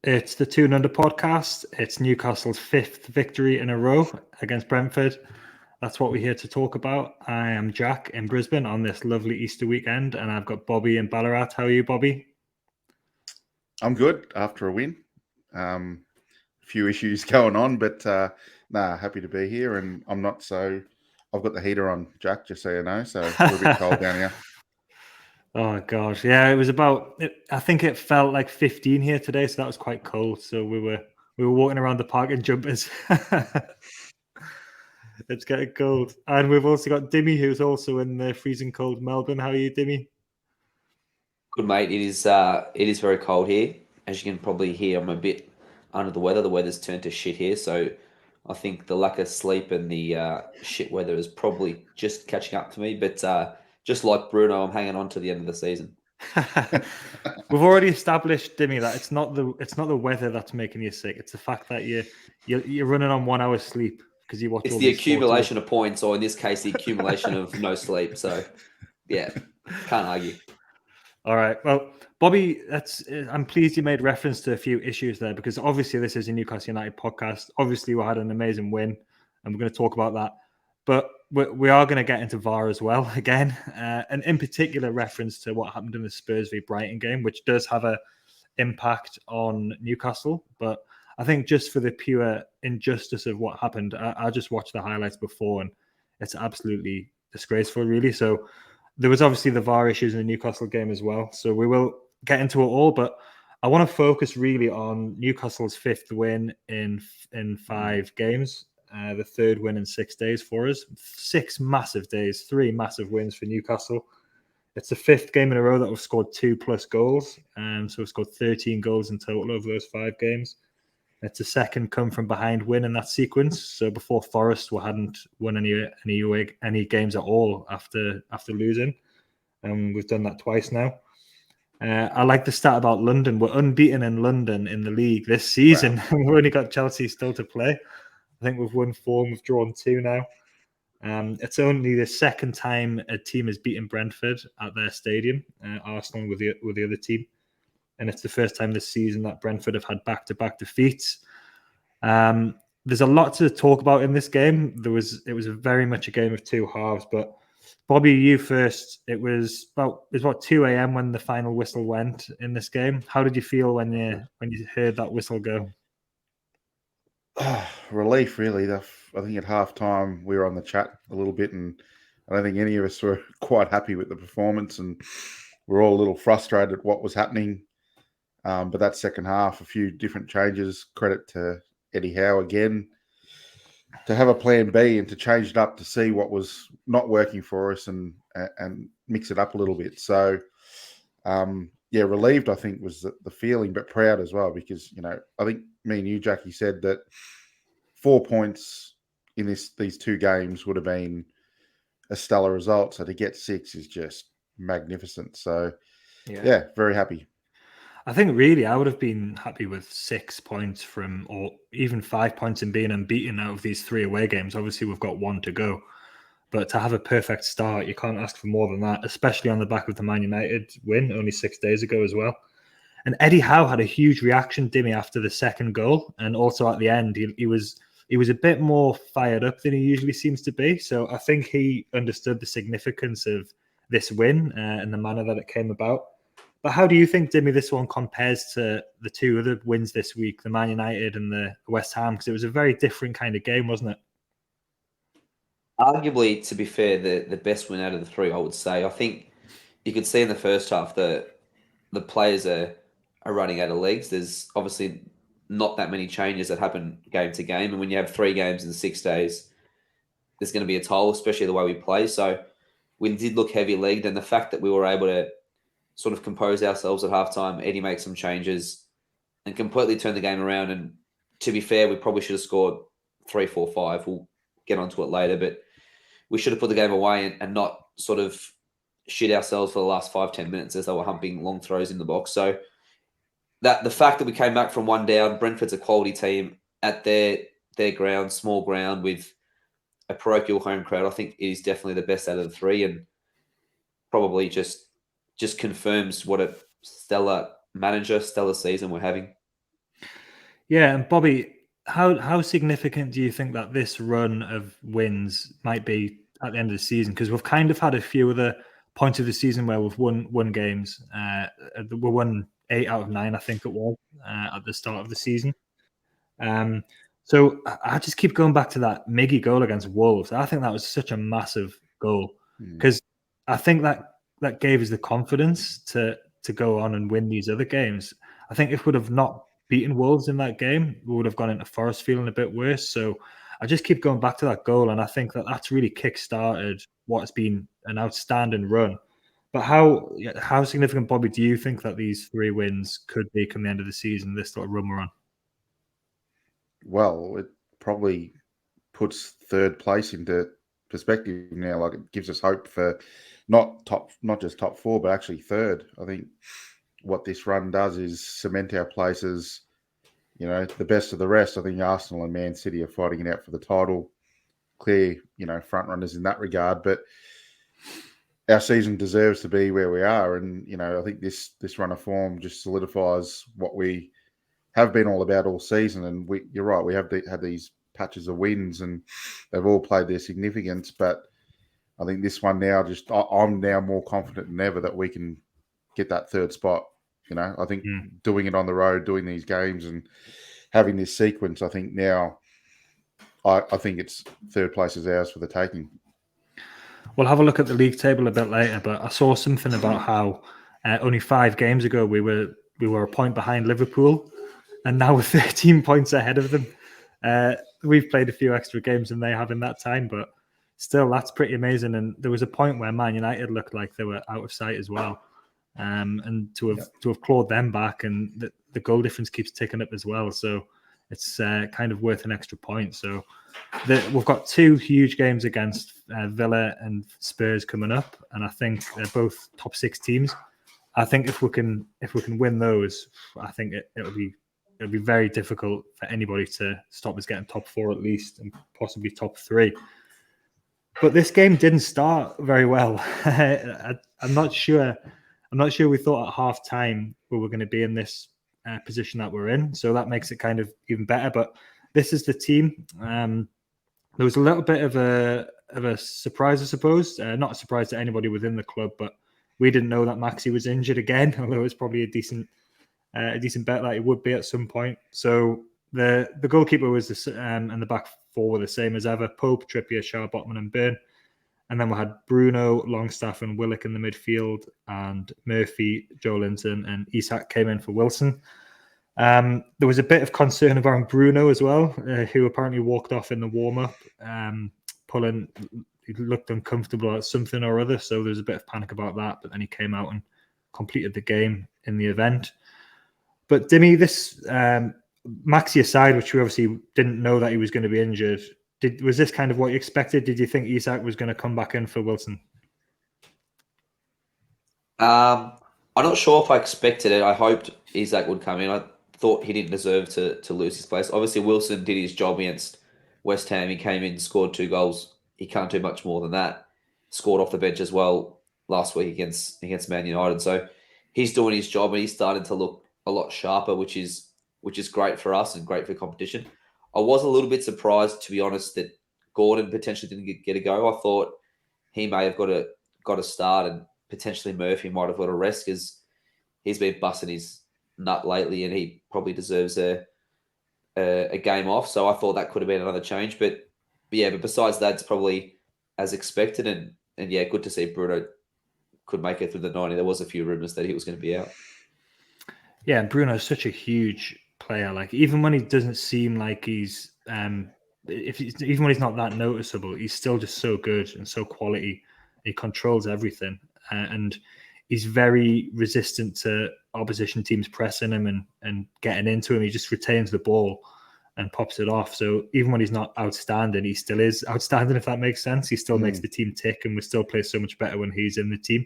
It's the Two and Under podcast. It's Newcastle's 5th victory in a row against Brentford. That's what we're here to talk about. I am Jack in Brisbane on this lovely Easter weekend, and I've got Bobby in Ballarat. How are you, Bobby? I'm good after a win. A few issues going on, but happy to be here. And I'm not so. I've got the heater on, Jack, just so you know. So we're a bit cold down here. Oh gosh, yeah, it was about. I think it felt like 15 here today, so that was quite cold. So we were walking around the park in jumpers. It's getting cold, and we've also got Dimi, who's also in the freezing cold Melbourne. How are you, Dimi? Good, mate. It is very cold here. As you can probably hear, I'm a bit under the weather. The weather's turned to shit here, so I think the lack of sleep and the shit weather is probably just catching up to me. But just like Bruno, I'm hanging on to the end of the season. We've already established, Dimi, that it's not the weather that's making you sick. It's the fact that you're running on 1 hour's sleep because you watch. It's the accumulation of points, or in this case, the accumulation of no sleep. So, yeah, can't argue. All right. Well, Bobby, I'm pleased you made reference to a few issues there because obviously this is a Newcastle United podcast. Obviously, we had an amazing win, and we're going to talk about that. But we are going to get into VAR as well again, and in particular reference to what happened in the Spurs v Brighton game, which does have a impact on Newcastle. But I think just for the pure injustice of what happened, I just watched the highlights before, and it's absolutely disgraceful, really. So there was obviously the VAR issues in the Newcastle game as well. So we will get into it all, but I want to focus really on Newcastle's 5th win in 5 games. The 3rd win in 6 days for us. 6 massive days, 3 massive wins for Newcastle. It's the 5th game in a row that we've scored 2+ goals. So we've scored 13 goals in total over those 5 games. It's a second come from behind win in that sequence. So before Forest, we hadn't won any games at all after losing. And we've done that twice now. I like the stat about London. We're unbeaten in London in the league this season. Wow. We've only got Chelsea still to play. I think we've won 4 and we've drawn 2 now. It's only the second time a team has beaten Brentford at their stadium, Arsenal with the other team. And it's the first time this season that Brentford have had back-to-back defeats. There's a lot to talk about in this game. It was very much a game of 2 halves. But Bobby, you first. It was about 2 a.m. when the final whistle went in this game. How did you feel when you heard that whistle go? Relief, really. I think at halftime we were on the chat a little bit, and I don't think any of us were quite happy with the performance, and we're all a little frustrated at what was happening. But that second half, a few different changes. Credit to Eddie Howe again to have a plan B and to change it up to see what was not working for us and mix it up a little bit. So, relieved I think was the feeling, but proud as well because I think me and you, Jackie, said that 4 points in these 2 games would have been a stellar result. So to get 6 is just magnificent. So, yeah very happy. I think really I would have been happy with 6 points or even 5 points in being unbeaten out of these 3 away games. Obviously, we've got 1 to go. But to have a perfect start, you can't ask for more than that, especially on the back of the Man United win only 6 days ago as well. And Eddie Howe had a huge reaction, Dimi, after the second goal. And also at the end, he was a bit more fired up than he usually seems to be. So I think he understood the significance of this win and the manner that it came about. But how do you think, Dimi, this one compares to the 2 other wins this week, the Man United and the West Ham? Because it was a very different kind of game, wasn't it? Arguably, to be fair, the best win out of the 3, I would say. I think you could see in the first half that the players are running out of legs. There's obviously not that many changes that happen game to game. And when you have 3 games in 6 days, there's going to be a toll, especially the way we play. So we did look heavy-legged. And the fact that we were able to sort of compose ourselves at halftime, Eddie make some changes and completely turn the game around. And to be fair, we probably should have scored 3, 4, 5. We'll get onto it later, but we should have put the game away and not sort of shit ourselves for the last 5-10 minutes as they were humping long throws in the box. So that the fact that we came back from 1 down, Brentford's a quality team at their ground, small ground with a parochial home crowd, I think is definitely the best out of the 3 and probably just confirms what a stellar season we're having. Yeah, and Bobby, how significant do you think that this run of wins might be at the end of the season? Because we've kind of had a few other points of the season where we've won games. We won 8 out of 9, I think it was, at the start of the season. So I just keep going back to that Miggy goal against Wolves. I think that was such a massive goal because I think that gave us the confidence to go on and win these other games. I think if we'd have not beaten Wolves in that game, we would have gone into Forest feeling a bit worse. So I just keep going back to that goal, and I think that's really kick-started what's been an outstanding run. But how significant, Bobby, do you think that these 3 wins could be come the end of the season, this sort of run we're on? Well, it probably puts third place into perspective now. Like, it gives us hope for not just top 4, but actually third. I think what this run does is cement our places, the best of the rest. I think Arsenal and Man City are fighting it out for the title. Clear, front runners in that regard. But our season deserves to be where we are. And, I think this run of form just solidifies what we have been all about all season. And you're right, we have had these patches of wins and they've all played their significance. But I think this one now, I'm now more confident than ever that we can get that third spot. I think doing it on the road, doing these games and having this sequence, I think now, I think it's third place is ours for the taking. We'll have a look at the league table a bit later, but I saw something about how only 5 games ago we were a point behind Liverpool, and now we're 13 points ahead of them. We've played a few extra games than they have in that time, but still, that's pretty amazing. And there was a point where Man United looked like they were out of sight as well. And to have clawed them back, and the goal difference keeps ticking up as well. So it's kind of worth an extra point. So we've got 2 huge games against Villa and Spurs coming up, and I think they're both top 6 teams. I think if we can win those, I think it'll be very difficult for anybody to stop us getting top 4 at least, and possibly top 3. But this game didn't start very well. I'm not sure we thought at half time we were going to be in this position that we're in. So that makes it kind of even better. But this is the team. There was a little bit of a surprise, I suppose. Not a surprise to anybody within the club, but we didn't know that Maxi was injured again, although it's probably a decent bet that he would be at some point. So the goalkeeper was and the back 4 were the same as ever: Pope, Trippier, Shaw, Botman, and Burn. And then we had Bruno, Longstaff, and Willock in the midfield, and Murphy, Joelinton, and Isak came in for Wilson. There was a bit of concern around Bruno as well, who apparently walked off in the warm-up, he looked uncomfortable at something or other, so there was a bit of panic about that, but then he came out and completed the game in the event. But Dimi, this Maxi aside, which we obviously didn't know that he was going to be injured, was this kind of what you expected? Did you think Isak was going to come back in for Wilson? I'm not sure if I expected it. I hoped Isak would come in. I thought he didn't deserve to lose his place. Obviously, Wilson did his job against West Ham. He came in, scored 2 goals. He can't do much more than that. Scored off the bench as well last week against Man United. So he's doing his job, and he's starting to look a lot sharper, which is great for us and great for competition. I was a little bit surprised, to be honest, that Gordon potentially didn't get a go. I thought he may have got a start, and potentially Murphy might have got a rest because he's been busting his nut lately, and he probably deserves a game off. So I thought that could have been another change, but besides that, it's probably as expected, and yeah, good to see Bruno could make it through the 90. There was a few rumours that he was going to be out. Yeah, and Bruno's such a huge player. Like, even when he doesn't seem like he's even when he's not that noticeable, he's still just so good and so quality. He controls everything, and he's very resistant to opposition teams pressing him and getting into him. He just retains the ball and pops it off. So even when he's not outstanding, he still is outstanding, if that makes sense. He still makes the team tick, and we still play so much better when he's in the team.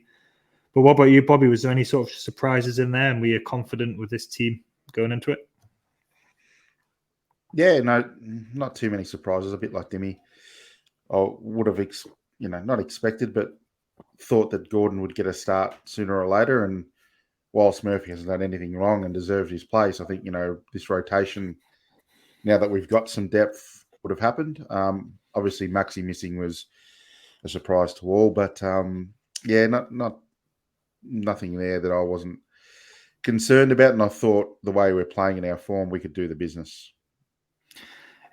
But what about you, Bobby? Was there any sort of surprises in there, and were you confident with this team going into it? Yeah, no, not too many surprises. A bit like Dimi. I would have, not expected, but thought that Gordon would get a start sooner or later. And whilst Murphy hasn't done anything wrong and deserves his place, I think, this rotation now that we've got some depth, would have happened. Obviously, Maxi missing was a surprise to all, but nothing there that I wasn't concerned about, and I thought the way we're playing in our form, we could do the business.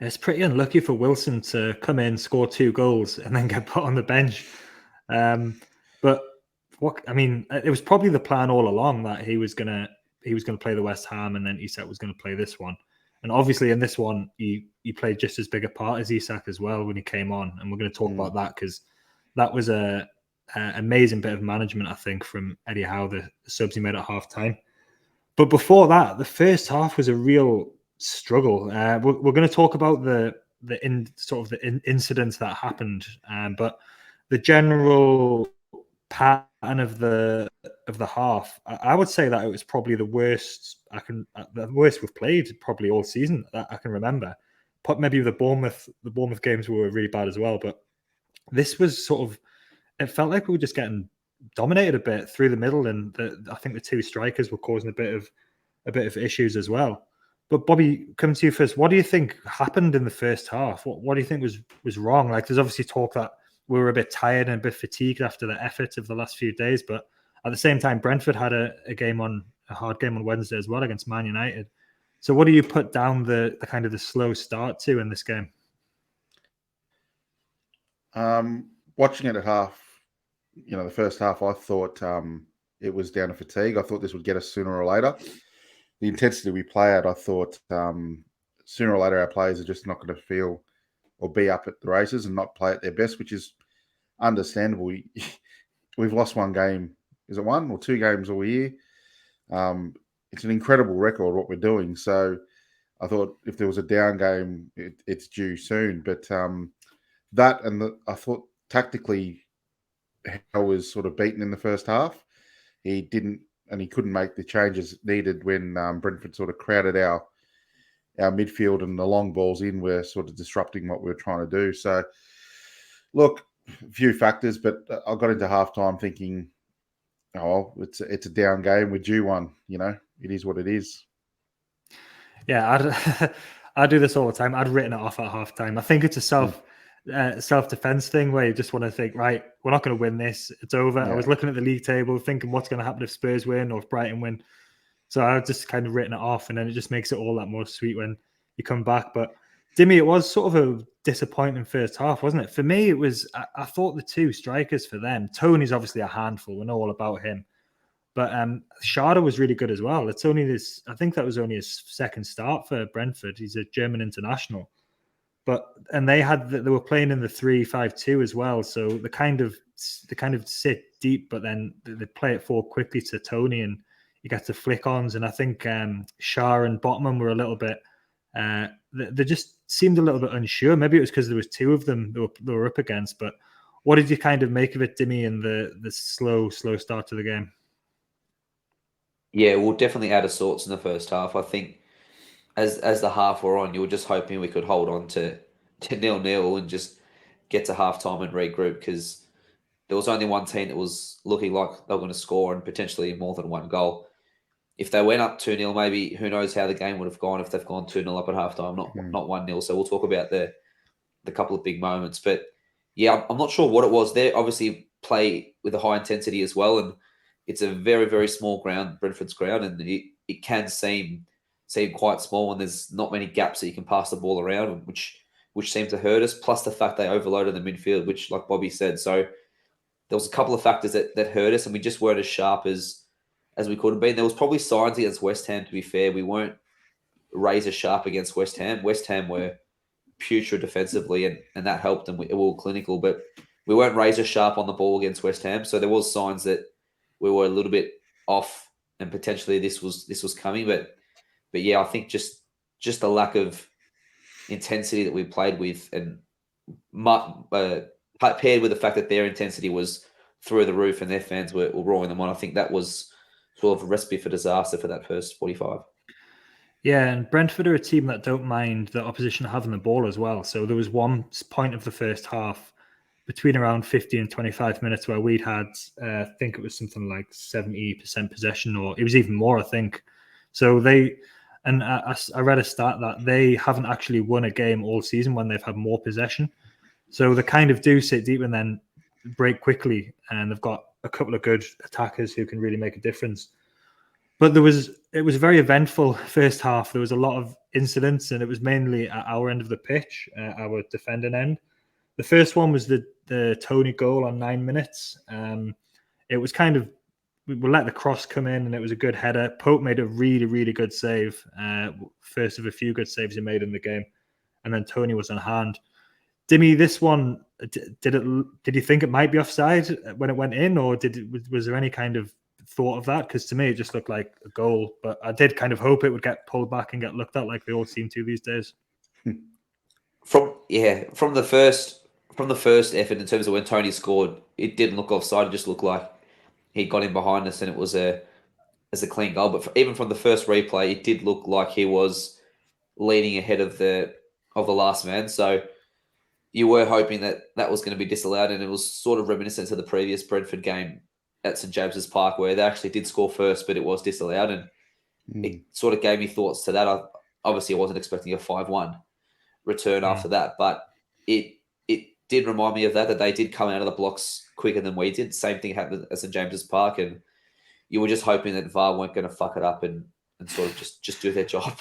It's pretty unlucky for Wilson to come in, score 2 goals, and then get put on the bench. But it was probably the plan all along that he was gonna play the West Ham, and then Isak was gonna play this one. And obviously, in this one, he played just as big a part as Isak as well when he came on. And we're going to talk about that because that was a amazing bit of management, I think, from Eddie Howe, the subs he made at half time. But before that, the first half was a real struggle. We're going to talk about the incidents that happened, but the general pattern of the half, I would say that it was probably the worst we've played probably all season that I can remember. Maybe the Bournemouth games were really bad as well, but this was it felt like we were just getting dominated a bit through the middle, and I think the 2 strikers were causing a bit of issues as well. But Bobby, coming to you first, what do you think happened in the first half? What do you think was wrong? Like, there's obviously talk that we were a bit tired and a bit fatigued after the effort of the last few days, but at the same time, Brentford had a hard game on Wednesday as well against Man United. So what do you put down the kind of the slow start to in this game? Watching it at half, the first half, I thought it was down to fatigue. I thought this would get us sooner or later. The intensity we play at, I thought sooner or later our players are just not going to feel or be up at the races and not play at their best, which is understandable. We've lost 1 game. Is it 1 or 2 games all year? It's an incredible record what we're doing. So I thought if there was a down game, it's due soon. But I thought tactically, Howe was sort of beaten in the first half. He couldn't make the changes needed when Brentford sort of crowded our midfield, and the long balls in were sort of disrupting what we were trying to do. So, look, a few factors, but I got into halftime thinking, oh, it's a down game. We're due one. It is what it is. Yeah, I do this all the time. I'd written it off at halftime. I think it's a self-defense thing where you just want to think, right, we're not going to win this. It's over. Yeah. I was looking at the league table thinking what's going to happen if Spurs win or if Brighton win. So I just kind of written it off, and then it just makes it all that more sweet when you come back. But Dimi, it was sort of a disappointing first half, wasn't it? For me, it was, I thought the 2 strikers for them, Tony's obviously a handful. We know all about him. But Schade was really good as well. I think that was only his second start for Brentford. He's a German international. And they were playing in the 3-5-2 as well. So they kind of sit deep, but then they play it forward quickly to Tony, and you get to flick-ons. And I think Shah and Botman were a little bit, they just seemed a little bit unsure. Maybe it was because there was 2 of them they were up against. But what did you kind of make of it, Dimi, in the slow start to the game? Yeah, we'll definitely out of sorts in the first half. I think as the half wore on, you were just hoping we could hold on to 0-0 and just get to halftime and regroup, because there was only one team that was looking like they were going to score and potentially more than 1 goal. If they went up 2-0, maybe who knows how the game would have gone if they've gone 2-0 up at halftime, not 1-0. So we'll talk about the couple of big moments. But yeah, I'm not sure what it was. They obviously play with a high intensity as well, and it's a very, very small ground, Brentford's ground, and it can seem quite small, and there's not many gaps that you can pass the ball around, which seemed to hurt us, plus the fact they overloaded the midfield, which, like Bobby said, so there was a couple of factors that hurt us, and we just weren't as sharp as we could have been. There was probably signs against West Ham, to be fair. We weren't razor sharp against West Ham. West Ham were putrid defensively, and that helped, and we were all clinical, but we weren't razor sharp on the ball against West Ham, so there was signs that we were a little bit off, and potentially this was coming, but yeah, I think just the lack of intensity that we played with, and paired with the fact that their intensity was through the roof and their fans were roaring them on, I think that was sort of a recipe for disaster for that first 45. Yeah, and Brentford are a team that don't mind the opposition having the ball as well. So there was one point of the first half between around 50 and 25 minutes where we'd had, I think it was something like 70% possession, or it was even more, I think. So And I read a stat that they haven't actually won a game all season when they've had more possession. So they kind of do sit deep and then break quickly. And they've got a couple of good attackers who can really make a difference. But it was a very eventful first half. There was a lot of incidents, and it was mainly at our end of the pitch, our defending end. The first one was the Tony goal on 9 minutes. It was kind of, we let the cross come in, and it was a good header. Pope made a really, really good save. First of a few good saves he made in the game. And then Tony was on hand. Dimi, this one, did you think it might be offside when it went in, or was there any kind of thought of that? Because to me, it just looked like a goal, but I did kind of hope it would get pulled back and get looked at like they all seem to these days. From the first effort, in terms of when Tony scored, it didn't look offside. It just looked like he got in behind us, and it was a clean goal. But even from the first replay, it did look like he was leading ahead of the last man. So you were hoping that was going to be disallowed, and it was sort of reminiscent to the previous Brentford game at St James's Park, where they actually did score first, but it was disallowed, and it sort of gave me thoughts to that. Obviously, I wasn't expecting a 5-1 return after that, but it did remind me of that they did come out of the blocks quicker than we did. Same thing happened at St James's Park, and you were just hoping that VAR weren't going to fuck it up and sort of just do their job.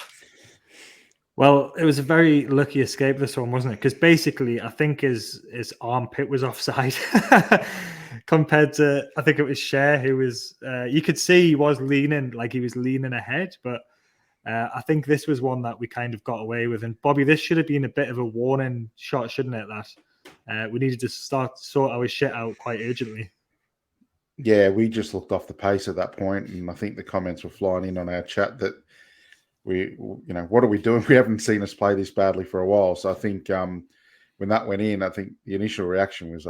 Well, it was a very lucky escape, this one, wasn't it? Because basically, I think his armpit was offside compared to, I think it was Cher, who was, you could see he was leaning ahead, but I think this was one that we kind of got away with. And Bobby, this should have been a bit of a warning shot, shouldn't it? That we needed to sort our shit out quite urgently. Yeah, we just looked off the pace at that point, and I think the comments were flying in on our chat that what are we doing? We haven't seen us play this badly for a while. So I think when that went in, I think the initial reaction was,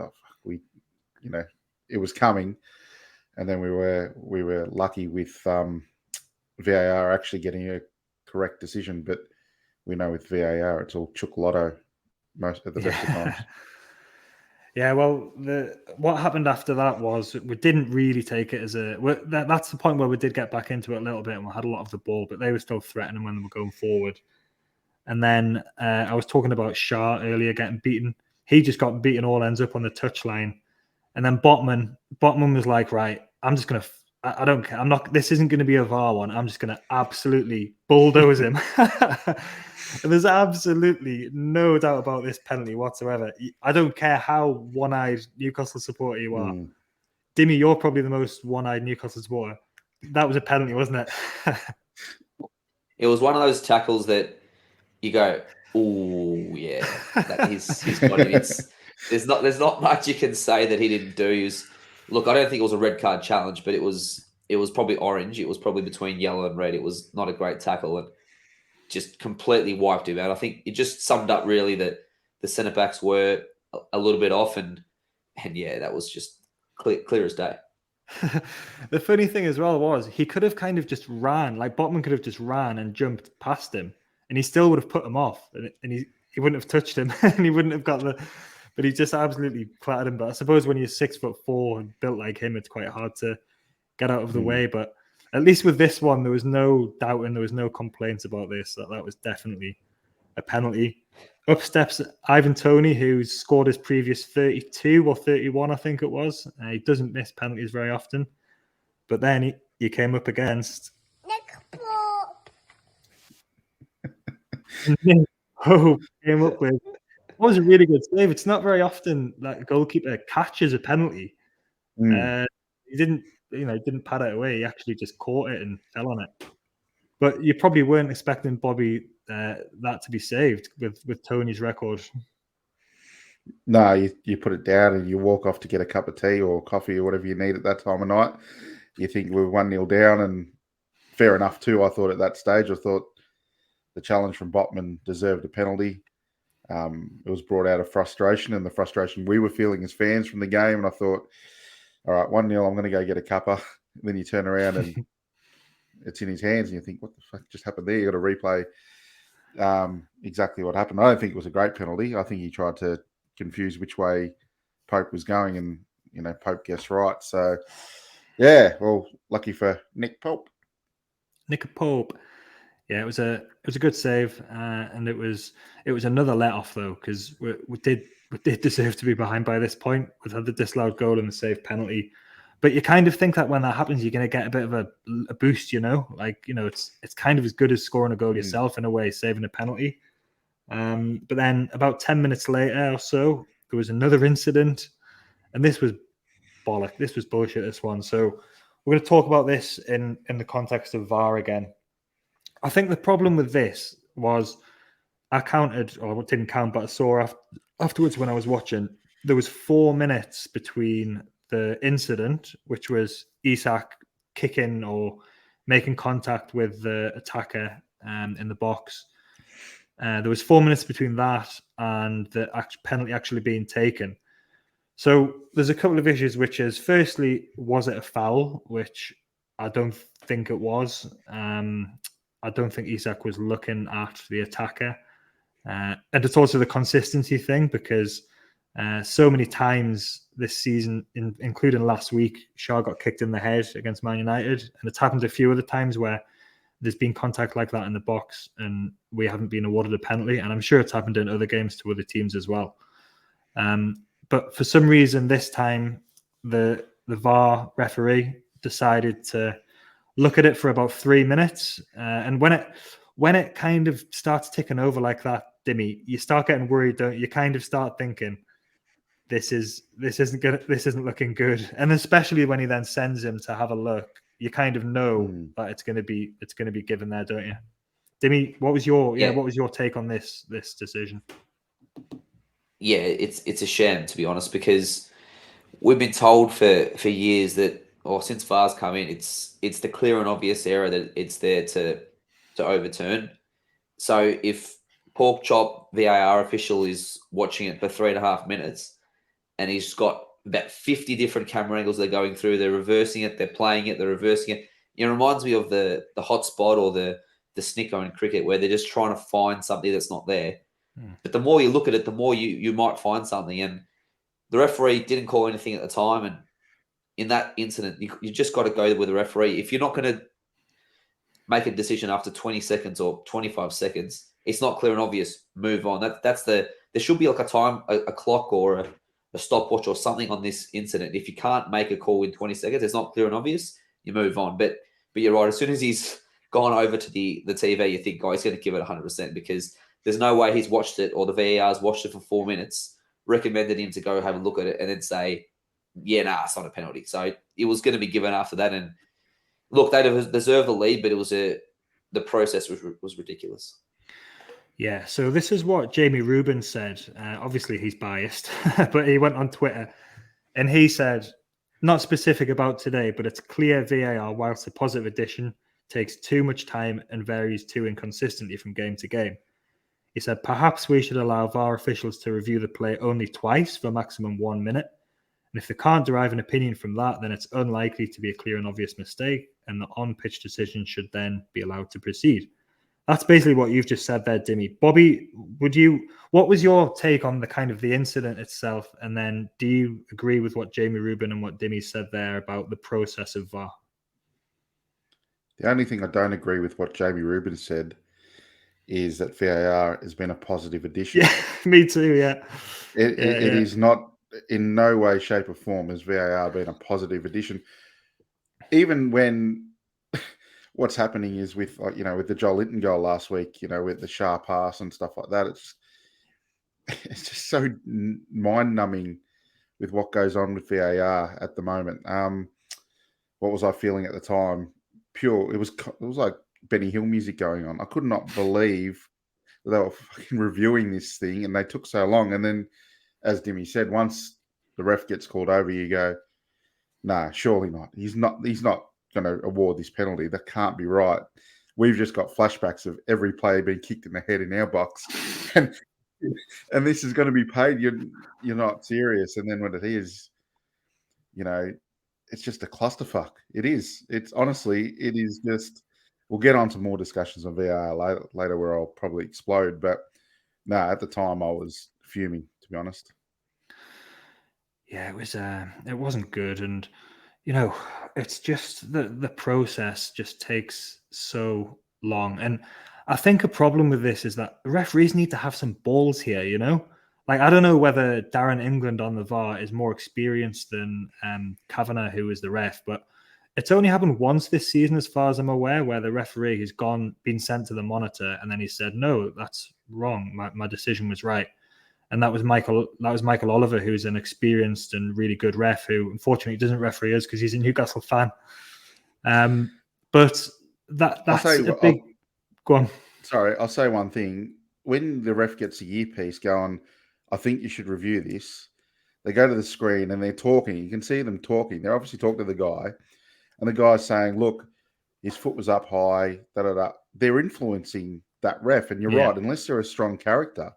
it was coming, and then we were lucky with VAR actually getting a correct decision. But we know with VAR, it's all chook lotto most of the best of times. Yeah, well, what happened after that was we didn't really take it as that's the point where we did get back into it a little bit, and we had a lot of the ball, but they were still threatening when they were going forward. And then I was talking about Shah earlier getting beaten. He just got beaten all ends up on the touchline. And then Botman was like, right, I'm just going to, I don't care. This isn't going to be a VAR one. I'm just going to absolutely bulldoze him. And there's absolutely no doubt about this penalty whatsoever. I don't care how one-eyed Newcastle supporter you are. Dimi, you're probably the most one-eyed Newcastle supporter. That was a penalty, wasn't it? It was one of those tackles that you go, oh yeah, that he's got it. There's not much you can say that he didn't do. Look, I don't think it was a red card challenge, but it was probably orange. It was probably between yellow and red. It was not a great tackle, and just completely wiped him out. I think it just summed up really that the centre backs were a little bit off, and yeah, that was just clear as day. The funny thing as well was he could have kind of just ran, like Botman could have just ran and jumped past him, and he still would have put him off, and he wouldn't have touched him, and he wouldn't have got but he just absolutely clattered him. But I suppose when you're 6'4" and built like him, it's quite hard to get out of the way. But at least with this one, there was no doubt and there was no complaints about this. That was definitely a penalty. Up steps Ivan Toney, who scored his previous 32 or 31, I think it was. He doesn't miss penalties very often. But then he came up against Nick Pope. Came up with, that was a really good save. It's not very often that a goalkeeper catches a penalty. He didn't pat it away. He actually just caught it and fell on it. But you probably weren't expecting Bobby that to be saved with Tony's record. No, you put it down and you walk off to get a cup of tea or coffee or whatever you need at that time of night. You think we're 1-0 down, and fair enough too. I thought at that stage, I thought the challenge from Botman deserved a penalty. It was brought out of frustration, and the frustration we were feeling as fans from the game. And I thought, all right, 1-0, I'm going to go get a cuppa. And then you turn around and it's in his hands, and you think, what the fuck just happened there? You got to replay exactly what happened. I don't think it was a great penalty. I think he tried to confuse which way Pope was going, and Pope guessed right. So yeah, well, lucky for Nick Pope. Nick Pope. Yeah, it was a good save, and it was another let off though, because we did deserve to be behind by this point. We've had the disallowed goal and the saved penalty, but you kind of think that when that happens, you're going to get a bit of a boost, like it's kind of as good as scoring a goal yourself in a way, saving a penalty. But then about 10 minutes later or so, there was another incident, and this was bollock. This was bullshit. This one. So we're going to talk about this in the context of VAR again. I think the problem with this was I counted, or didn't count, but I saw afterwards when I was watching, there was 4 minutes between the incident, which was Isak kicking or making contact with the attacker in the box. There was 4 minutes between that and the penalty actually being taken. So there's a couple of issues, which is, firstly, was it a foul? Which I don't think it was. I don't think Isak was looking at the attacker. And it's also the consistency thing, because so many times this season, including last week, Shaw got kicked in the head against Man United. And it's happened a few other times where there's been contact like that in the box and we haven't been awarded a penalty. And I'm sure it's happened in other games to other teams as well. But for some reason, this time, the VAR referee decided to look at it for about 3 minutes. And when it kind of starts ticking over like that, Dimi, you start getting worried, don't you? You kind of start thinking, this isn't good. This isn't looking good. And especially when he then sends him to have a look, you kind of know that it's going to be given there, don't you? Dimi, what was your take on this decision? Yeah, it's a sham, to be honest, because we've been told for years that, or since VAR's come in, it's the clear and obvious error that it's there to overturn. So if Pork Chop VAR official is watching it for 3.5 minutes and he's got about 50 different camera angles they're going through, they're reversing it, they're playing it, they're reversing it. It reminds me of the hot spot or the snicker in cricket, where they're just trying to find something that's not there. But the more you look at it, the more you might find something. And the referee didn't call anything at the time. And in that incident, you just got to go with the referee. If you're not going to make a decision after 20 seconds or 25 seconds, it's not clear and obvious, move on. There should be like a clock or a stopwatch or something on this incident. If you can't make a call in 20 seconds, it's not clear and obvious, you move on. But you're right. As soon as he's gone over to the TV, you think, oh, he's going to give it 100%, because there's no way he's watched it, or the VAR's watched it for 4 minutes, recommended him to go have a look at it, and then say, yeah, nah, it's not a penalty. So it was going to be given after that. And look, they deserved the lead, but it was the process was ridiculous. Yeah, so this is what Jamie Rubin said. Obviously, he's biased, but he went on Twitter and he said, not specific about today, but it's clear VAR, whilst a positive addition, takes too much time and varies too inconsistently from game to game. He said, perhaps we should allow VAR officials to review the play only twice for maximum 1 minute. And if they can't derive an opinion from that, then it's unlikely to be a clear and obvious mistake, and the on-pitch decision should then be allowed to proceed. That's basically what you've just said there, Dimi. Bobby, what was your take on the kind of the incident itself? And then do you agree with what Jamie Rubin and what Dimi said there about the process of VAR? The only thing I don't agree with what Jamie Rubin said is that VAR has been a positive addition. Yeah, me too, yeah. It is not, in no way, shape or form has VAR been a positive addition. Even when what's happening is with the Joelinton goal last week, with the sharp pass and stuff like that, it's just so mind-numbing with what goes on with VAR at the moment. What was I feeling at the time? It was like Benny Hill music going on. I could not believe that they were fucking reviewing this thing and they took so long. And then, as Dimi said, once the ref gets called over, you go, nah, surely not. He's not going to award this penalty. That can't be right. We've just got flashbacks of every player being kicked in the head in our box, and this is going to be paid. You're not serious. And then when it is, it's just a clusterfuck. It is. It's honestly, it is just. We'll get on to more discussions on VAR later where I'll probably explode. But no, at the time I was fuming, to be honest. Yeah, it wasn't good. And, it's just the process just takes so long. And I think a problem with this is that the referees need to have some balls here, you know? Like, I don't know whether Darren England on the VAR is more experienced than Kavanagh, who is the ref, but it's only happened once this season, as far as I'm aware, where the referee has been sent to the monitor, and then he said, "No, that's wrong. My decision was right." And that was Michael Oliver, who's an experienced and really good ref, who unfortunately doesn't referee us because he's a Newcastle fan. But that's a big. Go on. Sorry, I'll say one thing. When the ref gets a earpiece going, I think you should review this. They go to the screen and they're talking. You can see them talking. They're obviously talking to the guy. And the guy's saying, look, his foot was up high, da-da-da. They're influencing that ref. And you're right. Unless they're a strong character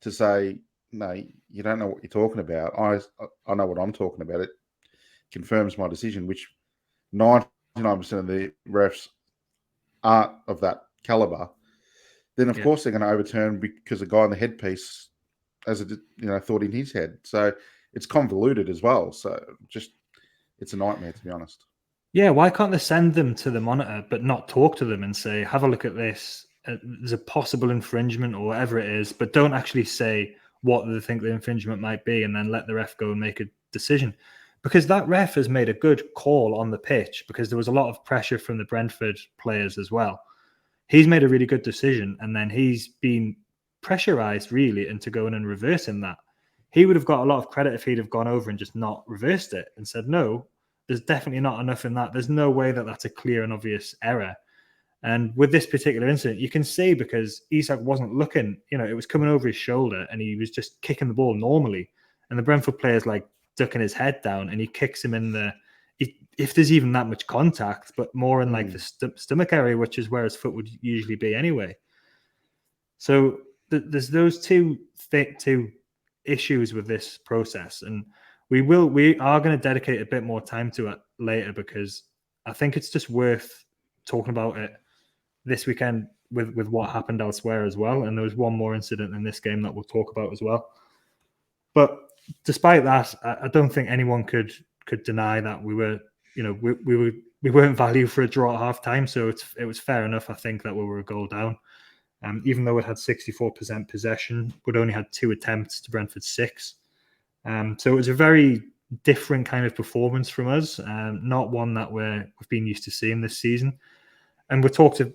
to say, no, you don't know what you're talking about. I know what I'm talking about. It confirms my decision, which 99% of the refs aren't of that caliber. Then, of course, they're going to overturn because the guy in the headpiece has a thought in his head. So it's convoluted as well. So it's a nightmare, to be honest. Yeah, why can't they send them to the monitor but not talk to them and say, have a look at this, there's a possible infringement or whatever it is, but don't actually say what they think the infringement might be and then let the ref go and make a decision. Because that ref has made a good call on the pitch because there was a lot of pressure from the Brentford players as well. He's made a really good decision, and then he's been pressurized really into going and reversing that. He would have got a lot of credit if he'd have gone over and just not reversed it and said, no, there's definitely not enough in that. There's no way that that's a clear and obvious error. And with this particular incident, you can see because Isak wasn't looking, it was coming over his shoulder and he was just kicking the ball normally. And the Brentford player's like ducking his head down and he kicks him in if there's even that much contact, but more in like the stomach area, which is where his foot would usually be anyway. So there's those two issues with this process. And we are going to dedicate a bit more time to it later because I think it's just worth talking about it this weekend with what happened elsewhere as well. And there was one more incident in this game that we'll talk about as well. But despite that, I don't think anyone could deny that we were, we weren't valued for a draw at half time. So it was fair enough, I think, that we were a goal down. Even though it had 64% possession, we'd only had 2 attempts to Brentford's 6. So it was a very different kind of performance from us, not one that we've been used to seeing this season. And we talked a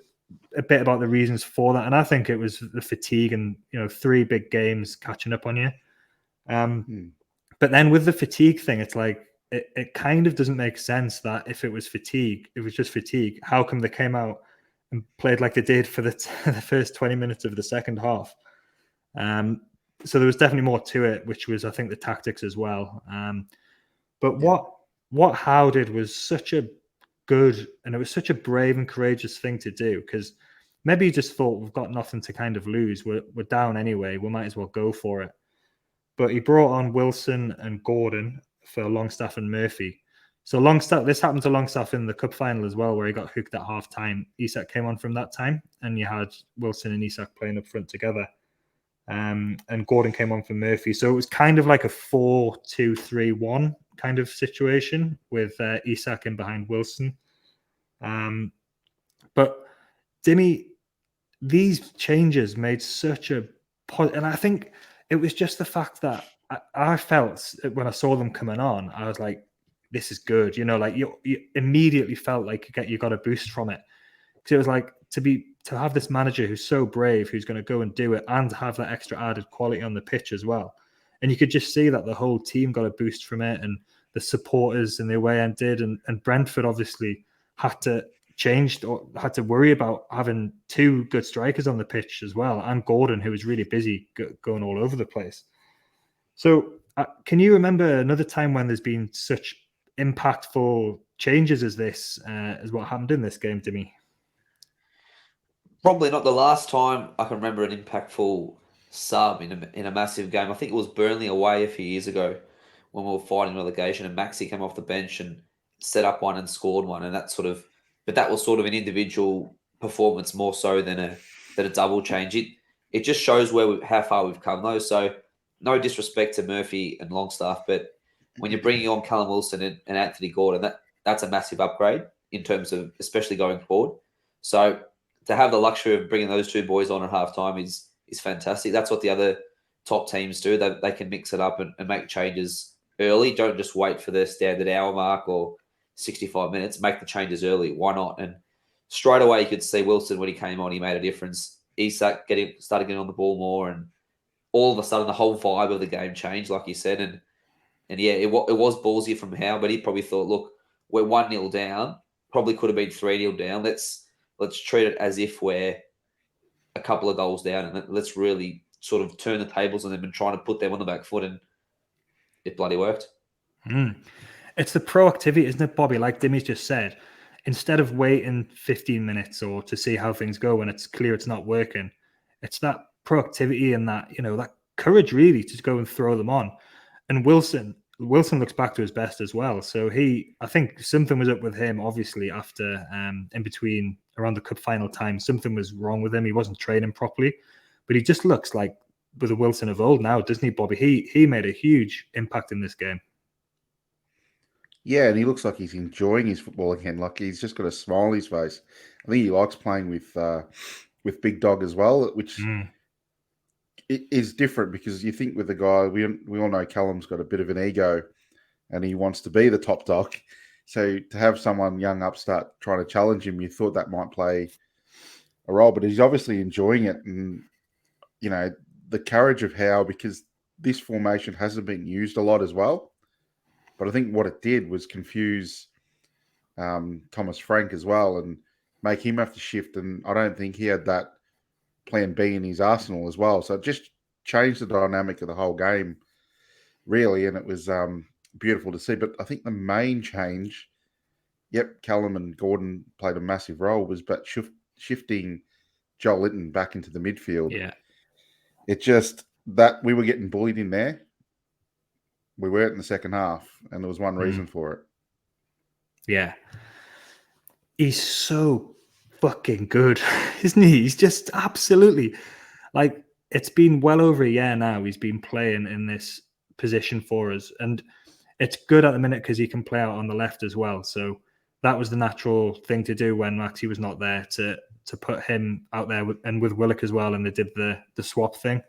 bit about the reasons for that. And I think it was the fatigue and, 3 big games catching up on you. But then with the fatigue thing, it's like, it kind of doesn't make sense that if it was just fatigue, how come they came out and played like they did for the first 20 minutes of the second half? So there was definitely more to it, which was, I think, the tactics as well. But what Howe did was such a good, and it was such a brave and courageous thing to do, because maybe he just thought, we've got nothing to kind of lose. We're down anyway. We might as well go for it. But he brought on Wilson and Gordon for Longstaff and Murphy. So this happened to Longstaff in the cup final as well, where he got hooked at half time. Isak came on from that time, and you had Wilson and Isak playing up front together. And Gordon came on for Murphy. So it was kind of like a 4-2-3-1 kind of situation with Isak in behind Wilson. But Dimi, these changes made such a and I think it was just the fact that I felt when I saw them coming on, I was like, this is good. You immediately felt like you got a boost from it. Because it was like to have this manager who's so brave, who's going to go and do it and have that extra added quality on the pitch as well. And you could just see that the whole team got a boost from it, and the supporters in the away end did. And Brentford obviously had to change or had to worry about having 2 good strikers on the pitch as well, and Gordon, who was really busy going all over the place. So can you remember another time when there's been such impactful changes as this, as what happened in this game, Dimi? Probably not the last time I can remember an impactful sub in a massive game. I think it was Burnley away a few years ago when we were fighting relegation, and Maxi came off the bench and set up one and scored one, and but that was sort of an individual performance more so than a double change. It just shows how far we've come though. So no disrespect to Murphy and Longstaff, but when you're bringing on Callum Wilson and Anthony Gordon, that's a massive upgrade in terms of especially going forward. So to have the luxury of bringing those two boys on at halftime is fantastic. That's what the other top teams do. They can mix it up and make changes early. Don't just wait for the standard hour mark or 65 minutes. Make the changes early. Why not? And straight away, you could see Wilson when he came on, he made a difference. Isak started getting on the ball more, and all of a sudden, the whole vibe of the game changed, like you said. And yeah, it was ballsy from Howe, but he probably thought, look, we're 1-0 down. Probably could have been 3-0 down. Let's treat it as if we're a couple of goals down, and let's really sort of turn the tables on them and trying to put them on the back foot, and it bloody worked. It's the proactivity, isn't it, Bobby? Like Dimi's just said, instead of waiting 15 minutes or to see how things go when it's clear it's not working, it's that proactivity and that, that courage really to go and throw them on. And Wilson looks back to his best as well. So I think something was up with him, obviously, after in between around the cup final time. Something was wrong with him. He wasn't training properly, but he just looks like with the Wilson of old now, doesn't he, Bobby? He made a huge impact in this game. Yeah, and he looks like he's enjoying his football again. Like he's just got a smile on his face. I think he likes playing with Big Dog as well, which is different because you think with the guy, we all know Callum's got a bit of an ego and he wants to be the top dog. So to have someone young upstart trying to challenge him, you thought that might play a role, but he's obviously enjoying it. And, the courage of Howe, because this formation hasn't been used a lot as well. But I think what it did was confuse Thomas Frank as well and make him have to shift. And I don't think he had that plan B in his arsenal as well. So it just changed the dynamic of the whole game, really. And it was beautiful to see. But I think the main change, Callum and Gordon played a massive role, was shifting Joelinton back into the midfield. Yeah. It just that we were getting bullied in there. We weren't in the second half, and there was one reason for it. Yeah. He's so fucking good, isn't he? He's just absolutely, like, it's been well over a year now he's been playing in this position for us, and it's good at the minute because he can play out on the left as well. So that was the natural thing to do when Maxi was not there, to put him out there and with Willock as well, and they did the swap thing.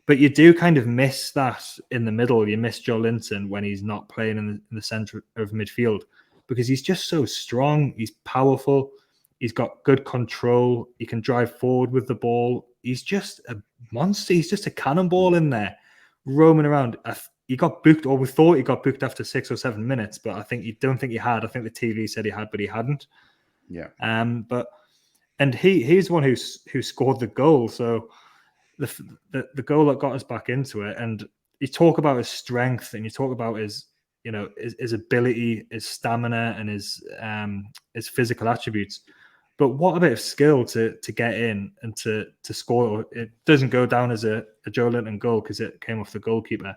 But you do kind of miss that in the middle. You miss Joelinton when he's not playing in the centre of midfield because he's just so strong. He's powerful. He's got good control. He can drive forward with the ball. He's just a monster. He's just a cannonball in there, roaming around. He got booked, or we thought he got booked after 6 or 7 minutes, but don't think he had. I think the TV said he had, but he hadn't. Yeah. And he's the one who scored the goal. So the goal that got us back into it, and you talk about his strength and you talk about his ability, his stamina, and his physical attributes. But what a bit of skill to get in and to score. It doesn't go down as a Joelinton goal because it came off the goalkeeper.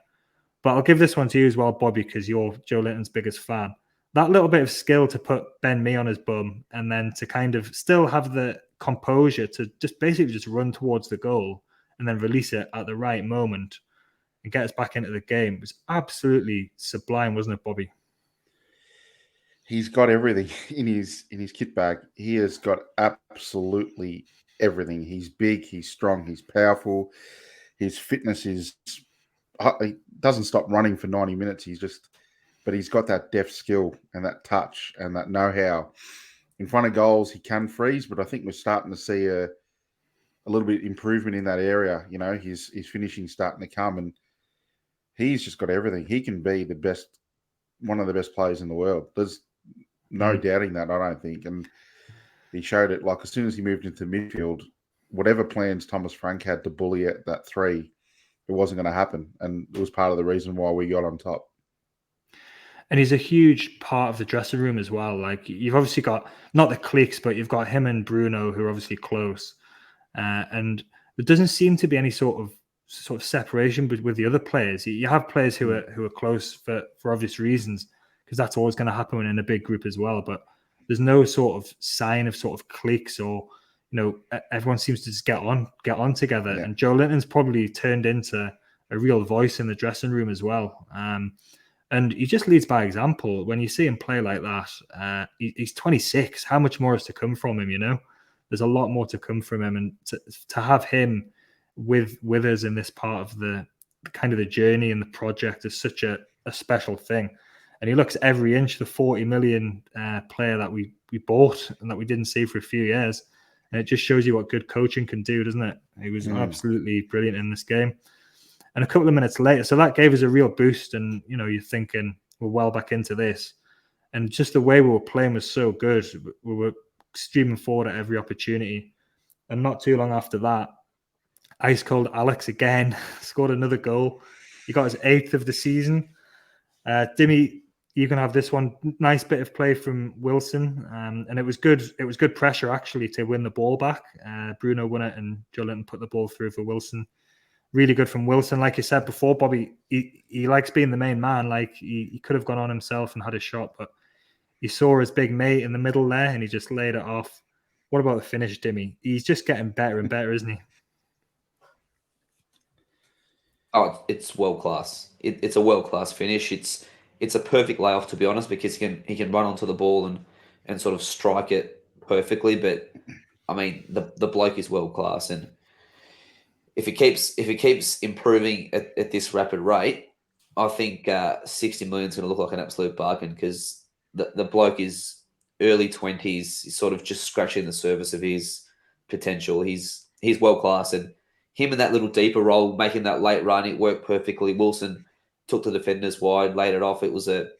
But I'll give this one to you as well, Bobby, because you're Joelinton's biggest fan. That little bit of skill to put Ben Mee on his bum and then to kind of still have the composure to just run towards the goal and then release it at the right moment and get us back into the game. It was absolutely sublime, wasn't it, Bobby? He's got everything in his kit bag. He has got absolutely everything. He's big, he's strong, he's powerful. His fitness is... He doesn't stop running for 90 minutes. But he's got that deft skill and that touch and that know-how. In front of goals, he can freeze, but I think we're starting to see a little bit improvement in that area. His finishing starting to come, and he's just got everything. He can be one of the best players in the world. There's no doubting that, I don't think. And he showed it. Like as soon as he moved into midfield, whatever plans Thomas Frank had to bully at that 3, it wasn't going to happen. And it was part of the reason why we got on top. And he's a huge part of the dressing room as well. Like you've obviously got, not the cliques, but you've got him and Bruno who are obviously close. And there doesn't seem to be any sort of separation with the other players. You have players who are close for obvious reasons, because that's always going to happen in a big group as well. But there's no sort of sign of sort of cliques or, everyone seems to just get on together. Yeah. And Joelinton's probably turned into a real voice in the dressing room as well. And he just leads by example. When you see him play like that, he's 26. How much more is to come from him, there's a lot more to come from him, and to have him with us in this part of the kind of the journey and the project is such a special thing. And he looks every inch the 40 million player that we bought and that we didn't see for a few years. And it just shows you what good coaching can do, doesn't it? He was absolutely brilliant in this game. And a couple of minutes later, so that gave us a real boost. And, you know, you're thinking, we're well back into this. And just the way we were playing was so good. We were streaming forward at every opportunity. And not too long after that, ice cold Alex again scored another goal. He got his 8th of the season. Dimi, you can have this one. Nice bit of play from Wilson. And it was good. It was good pressure, actually, to win the ball back. Bruno won it and Joelinton put the ball through for Wilson. Really good from Wilson. Like you said before, Bobby, he likes being the main man. Like he could have gone on himself and had a shot, but he saw his big mate in the middle there and he just laid it off. What about the finish, Dimi? He's just getting better and better, isn't he? Oh, it's world class. It's a world class finish. It's a perfect layoff, to be honest, because he can run onto the ball and sort of strike it perfectly. But I mean, the bloke is world class, and if he keeps improving at this rapid rate, I think 60 million is going to look like an absolute bargain, because the bloke is early 20s. He's sort of just scratching the surface of his potential. He's world class, and him in that little deeper role, making that late run, it worked perfectly. Wilson took the defenders wide, laid it off. It was a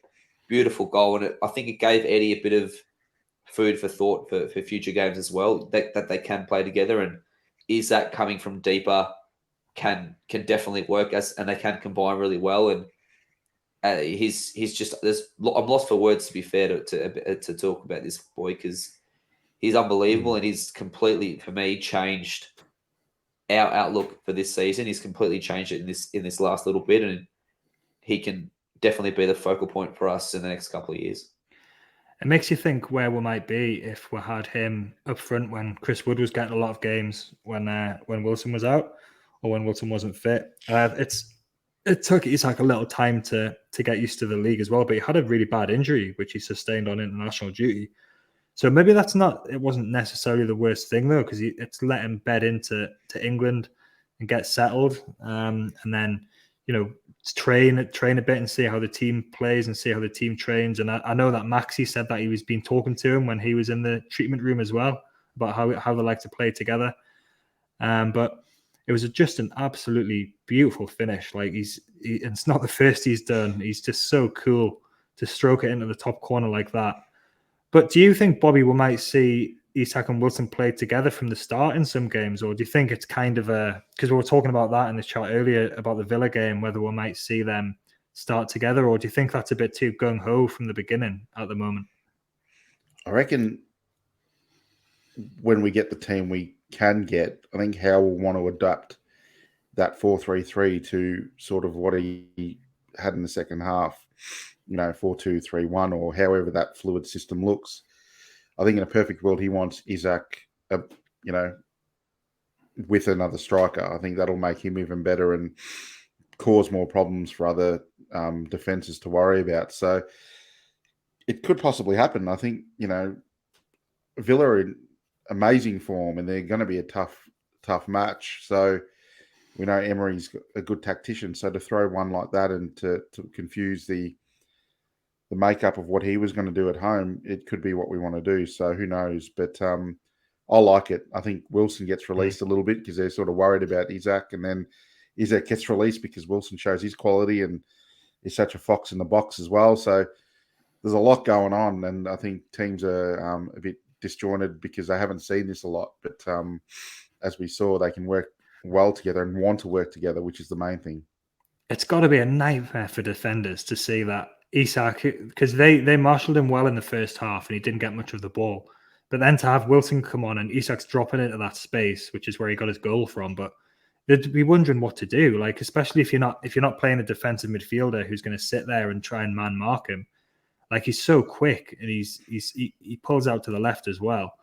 beautiful goal, and I think it gave Eddie a bit of food for thought for future games as well, that they can play together. And Isak coming from deeper can definitely work, and they can combine really well. And he's just I'm lost for words, to be fair, to talk about this boy, because he's unbelievable, and he's completely, for me, changed our outlook for this season. He's completely changed it in this last little bit, and he can definitely be the focal point for us in the next couple of years. It makes you think where we might be if we had him up front when Chris Wood was getting a lot of games, when Wilson was out or when Wilson wasn't fit. It took Isak a little time to get used to the league as well, but he had a really bad injury, which he sustained on international duty. So maybe it wasn't necessarily the worst thing, though, because it's let him bed into England and get settled, and then, you know, train a bit and see how the team plays and see how the team trains. And I know that Maxi said that he was been talking to him when he was in the treatment room as well about how they like to play together. But it was just an absolutely beautiful finish. Like it's not the first he's done. He's just so cool to stroke it into the top corner like that. But do you think, Bobby, we might see Isak and Wilson play together from the start in some games? Or do you think it's kind of because we were talking about that in the chat earlier about the Villa game, whether we might see them start together? Or do you think that's a bit too gung-ho from the beginning at the moment? I reckon when we get the team we can get, I think Howe will want to adapt that 4-3-3 to sort of what he had in the second half, 4-2-3-1, or however that fluid system looks. I think in a perfect world, he wants Isak, with another striker. I think that'll make him even better and cause more problems for other defenses to worry about. So it could possibly happen. I think, Villa are in amazing form, and they're going to be a tough match. So we know Emery's a good tactician. So to throw one like that and to confuse the makeup of what he was going to do at home, it could be what we want to do. So who knows? But I like it. I think Wilson gets released a little bit because they're sort of worried about Isak, and then Isak gets released because Wilson shows his quality and is such a fox in the box as well. So there's a lot going on, and I think teams are a bit disjointed because they haven't seen this a lot. But as we saw, they can work well together and want to work together, which is the main thing. It's got to be a nightmare for defenders to see that Isak, because they marshalled him well in the first half and he didn't get much of the ball. But then to have Wilson come on and Isak's dropping into that space, which is where he got his goal from, but they'd be wondering what to do. Like, especially if you're not playing a defensive midfielder who's going to sit there and try and man mark him. Like, he's so quick and he pulls out to the left as well.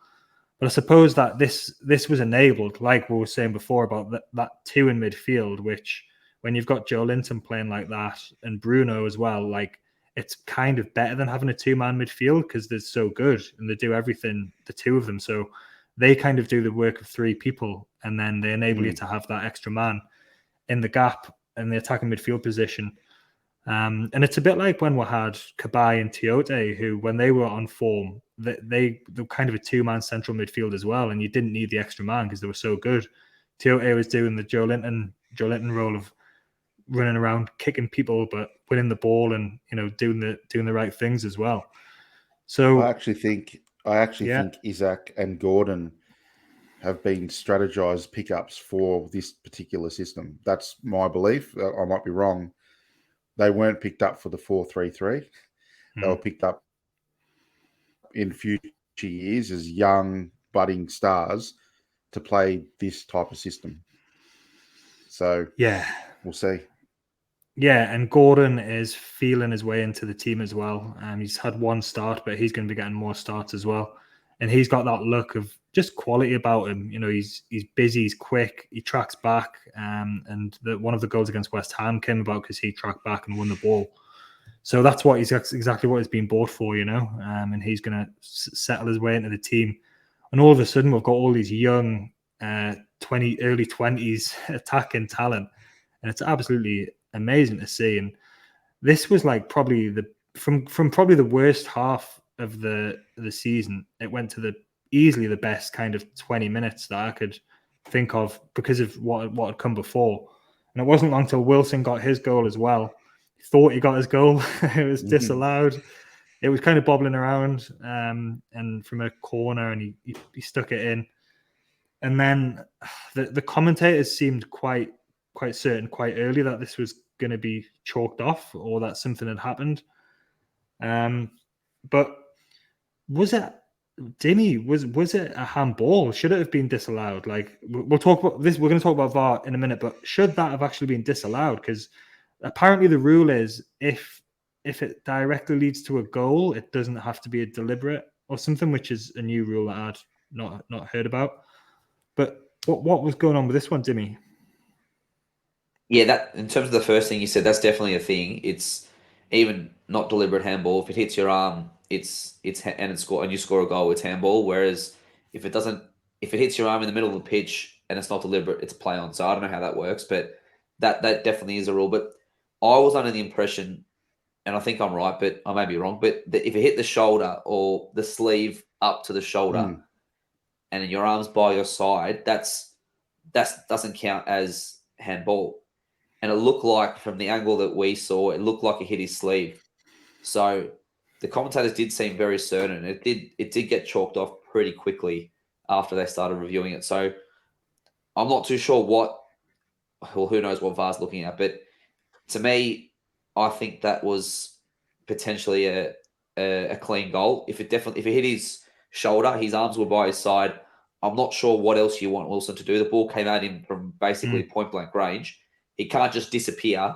But I suppose that this was enabled, like we were saying before, about that two in midfield, which when you've got Joelinton playing like that and Bruno as well, like, it's kind of better than having a two-man midfield because they're so good and they do everything, the two of them. So they kind of do the work of 3 people, and then they enable you to have that extra man in the gap in the attacking midfield position. And it's a bit like when we had Cabaye and Tiote, who, when they were on form, they were kind of a 2-man central midfield as well, and you didn't need the extra man because they were so good. Tiote was doing the Joelinton role of running around, kicking people, but winning the ball and doing the right things as well. So I actually think Isak and Gordon have been strategized pickups for this particular system. That's my belief. I might be wrong. They weren't picked up for the 4-3-3. They were picked up in future years as young, budding stars to play this type of system. So, yeah, we'll see. Yeah, and Gordon is feeling his way into the team as well. He's had 1 start, but he's going to be getting more starts as well. And he's got that look of just quality about him. He's busy, he's quick, he tracks back. And one of the goals against West Ham came about because he tracked back and won the ball. So that's exactly what he's been bought for, and he's going to settle his way into the team. And all of a sudden, we've got all these young, early 20s attacking talent, and it's absolutely amazing to see. And this was like probably from probably the worst half of the season, it went to easily the best kind of 20 minutes that I could think of because of what had come before. And it wasn't long till Wilson got his goal as well. He thought he got his goal. It was disallowed. It was kind of bobbling around and from a corner, and he stuck it in. And then the commentators seemed quite certain quite early that this was going to be chalked off or that something had happened. But was it, Dimi, was it a handball? Should it have been disallowed? Like, we'll talk about this. We're going to talk about VAR in a minute, but should that have actually been disallowed? Because apparently the rule is if it directly leads to a goal, it doesn't have to be a deliberate or something, which is a new rule that I'd not heard about. But what was going on with this one, Dimi? Yeah, that in terms of the first thing you said, that's definitely a thing. It's even not deliberate handball. If it hits your arm, and you score a goal, it's handball. Whereas if it hits your arm in the middle of the pitch and it's not deliberate, it's play on. So I don't know how that works, but that definitely is a rule. But I was under the impression, and I think I'm right, but I may be wrong, but if it hit the shoulder or the sleeve up to the shoulder, and then your arm's by your side, that doesn't count as handball. And it looked like, from the angle that we saw, it looked like it hit his sleeve. So the commentators did seem very certain. It did get chalked off pretty quickly after they started reviewing it. So I'm not too sure who knows what VAR's looking at. But to me, I think that was potentially a clean goal. If it hit his shoulder, his arms were by his side, I'm not sure what else you want Wilson to do. The ball came at him from basically point blank range. He can't just disappear.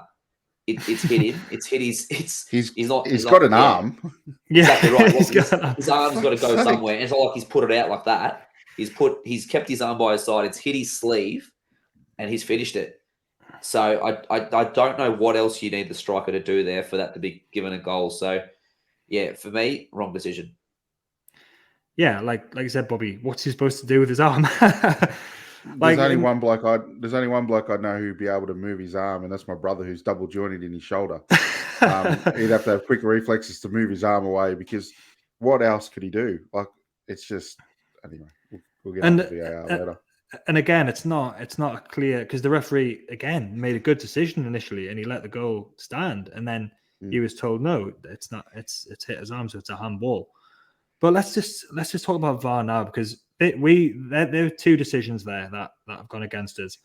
It's hit him. It's hit his. He's got an arm. Exactly right. Well, his arm's got to go somewhere. And it's not like he's put it out like that. He's kept his arm by his side. It's hit his sleeve, and he's finished it. So I don't know what else you need the striker to do there for that to be given a goal. So yeah, for me, wrong decision. Yeah, like you said, Bobby, what's he supposed to do with his arm? There's only one bloke I know who'd be able to move his arm, and that's my brother, who's double jointed in his shoulder. He'd have to have quick reflexes to move his arm away, because what else could he do? Like, it's just, anyway. We'll get on to VAR later. And again, it's not clear, because the referee again made a good decision initially, and he let the goal stand, and then he was told no, it's not. It's hit his arm, so it's a handball. But let's just talk about VAR now, because there are 2 decisions there that have gone against us.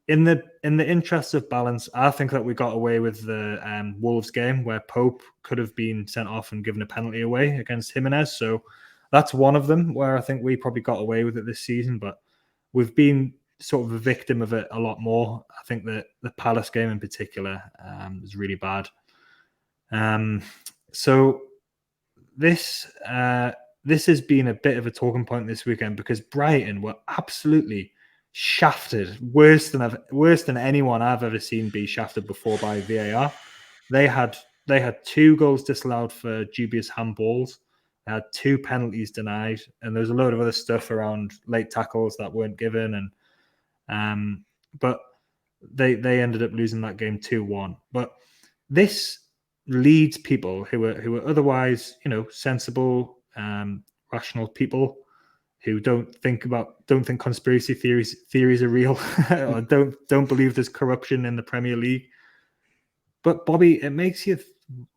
In the interests of balance, I think that we got away with the Wolves game where Pope could have been sent off and given a penalty away against Jimenez. So that's one of them where I think we probably got away with it this season. But we've been sort of a victim of it a lot more. I think that the Palace game in particular was really bad. So this has been a bit of a talking point this weekend, because Brighton were absolutely shafted, worse than anyone I've ever seen be shafted before by VAR. They had 2 goals disallowed for dubious handballs. They had 2 penalties denied, and there was a load of other stuff around late tackles that weren't given, and but they ended up losing that game 2-1. But this leads people who are otherwise, sensible, rational people who don't think conspiracy theories are real, or don't believe there's corruption in the Premier League. But Bobby, it makes you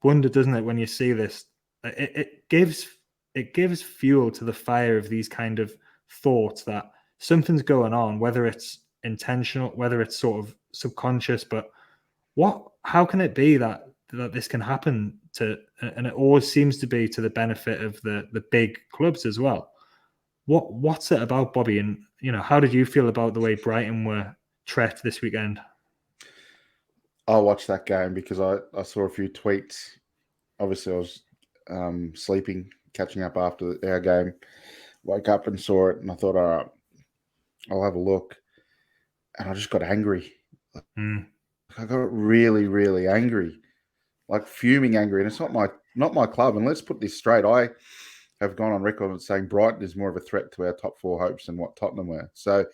wonder, doesn't it, when you see this? It gives fuel to the fire of these kind of thoughts that something's going on, whether it's intentional, whether it's sort of subconscious. But how can it be that this can happen and it always seems to be to the benefit of the big clubs as well? What's it about, Bobby? And how did you feel about the way Brighton were treated this weekend? I watched that game because I saw a few tweets. Obviously, I was sleeping, catching up after our game. Woke up and saw it, and I thought, all right, I'll have a look. And I just got angry. I got really, really angry, like fuming angry. And it's not my club. And let's put this straight. I have gone on record as saying Brighton is more of a threat to our top 4 hopes than what Tottenham were. So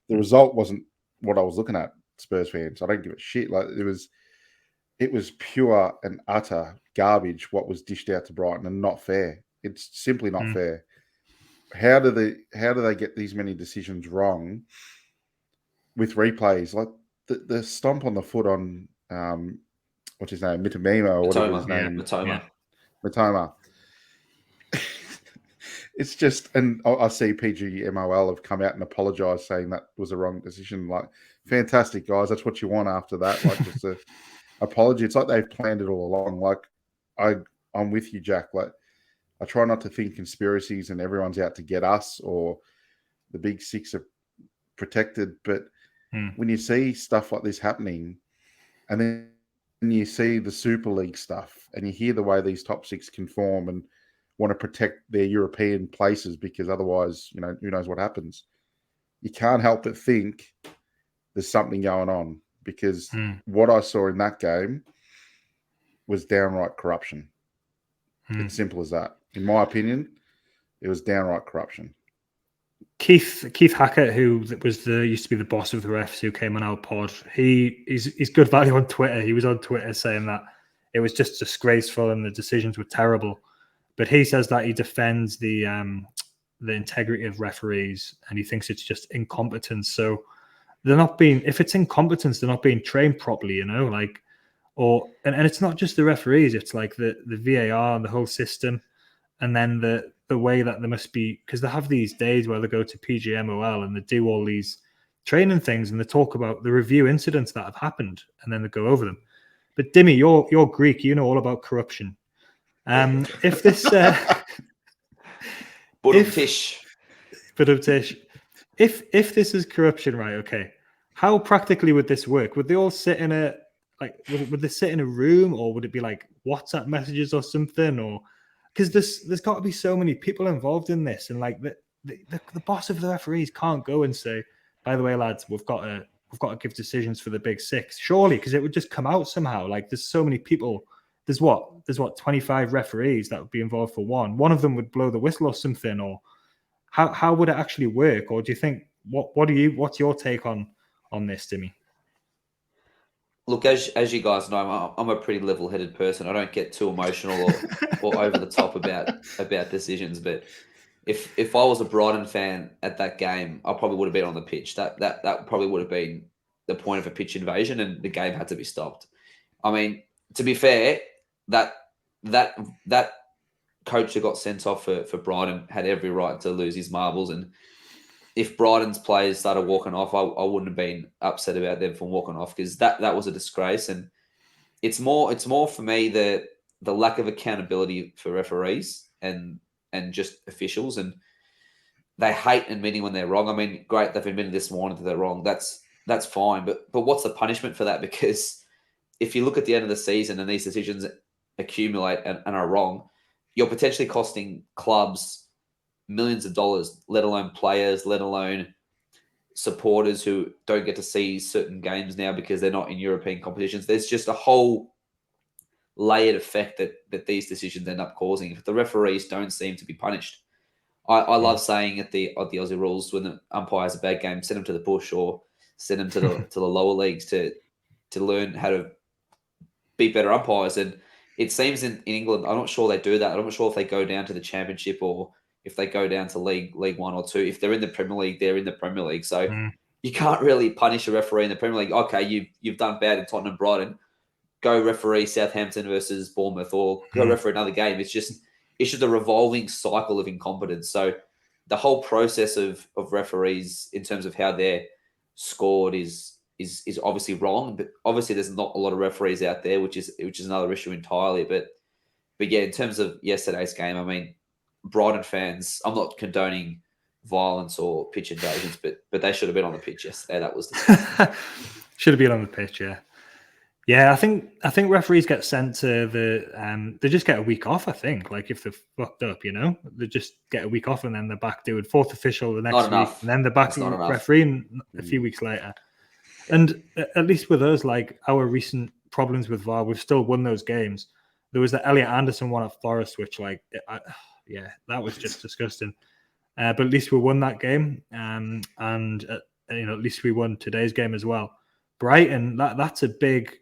the result wasn't what I was looking at, Spurs fans. I don't give a shit. Like it was pure and utter garbage what was dished out to Brighton, and not fair. It's simply not fair. How do they get these many decisions wrong with replays? Like the stomp on the foot on what's his name, Mitamima or whatever his name, Matoma. It's just, and I see PGMOL have come out and apologise, saying that was a wrong decision. Like, fantastic, guys. That's what you want after that. Like, just a apology. It's like they've planned it all along. Like, I'm with you, Jack. Like, I try not to think conspiracies and everyone's out to get us or the big 6 are protected. But when you see stuff like this happening, and then you see the Super League stuff, and you hear the way these top 6 can form and want to protect their European places, because otherwise, who knows what happens. You can't help but think there's something going on, because what I saw in that game was downright corruption. It's simple as that. In my opinion, it was downright corruption. Keith Hackett, who used to be the boss of the refs, who came on our pod, he's good value on Twitter. He was on Twitter saying that it was just disgraceful and the decisions were terrible. But he says that he defends the integrity of referees, and he thinks it's just incompetence. So they're not being, if it's incompetence, they're not being trained properly, and it's not just the referees, it's like the VAR and the whole system, and then the way that there must be, because they have these days where they go to PGMOL and they do all these training things and they talk about the review incidents that have happened, and then they go over them. But Dimi, you're Greek, you know all about corruption. If this if this is corruption, right? Okay, how practically would this work? Would they all sit in would they sit in a room, or would it be like WhatsApp messages or something? Or because there's got to be so many people involved in this, and like the boss of the referees can't go and say, by the way, lads, we've got to give decisions for the big 6, surely, because it would just come out somehow. Like, there's so many people. There's 25 referees that would be involved for one. One of them would blow the whistle or something. Or how would it actually work? Or do you think what's your take on this, Dimi? Look, as you guys know, I'm a pretty level-headed person. I don't get too emotional or over the top about decisions. But if I was a Brighton fan at that game, I probably would have been on the pitch. That probably would have been the point of a pitch invasion, and the game had to be stopped. I mean, to be fair, that coach that got sent off for Brighton had every right to lose his marbles. And if Brighton's players started walking off, I wouldn't have been upset about them from walking off, because that was a disgrace. And it's more for me the lack of accountability for referees and just officials. And they hate admitting when they're wrong. I mean, great, they've admitted this morning that they're wrong. That's fine. But what's the punishment for that? Because if you look at the end of the season and these decisions accumulate and are wrong, you're potentially costing clubs millions of dollars, let alone players, let alone supporters who don't get to see certain games now because they're not in European competitions. There's just a whole layered effect that these decisions end up causing if the referees don't seem to be punished. I love saying at the Aussie rules, when the umpire has a bad game, send them to the bush or send them to the lower leagues to learn how to be better umpires. And it seems in England, I'm not sure they do that. I'm not sure if they go down to the Championship or if they go down to League 1 or 2. If they're in the Premier League, they're in the Premier League. So you can't really punish a referee in the Premier League. Okay, you've done bad in Tottenham, Brighton. Go referee Southampton versus Bournemouth, or go referee another game. It's just a revolving cycle of incompetence. So the whole process of referees in terms of how they're scored is obviously wrong. But obviously there's not a lot of referees out there, which is another issue entirely. But yeah, in terms of yesterday's game, I mean, Brighton fans, I'm not condoning violence or pitch invasions, but they should have been on the pitch yesterday. That was disgusting. Should have been on the pitch, yeah. Yeah, I think referees get sent to the they just get a week off. I think, like if they're fucked up, they just get a week off and then they're back doing fourth official the next week, and then they're back refereeing a few weeks later. And at least with us, like our recent problems with VAR, we've still won those games. There was the Elliot Anderson one at Forest, which that was just disgusting. But at least we won that game, and at least we won today's game as well. Brighton, that's a big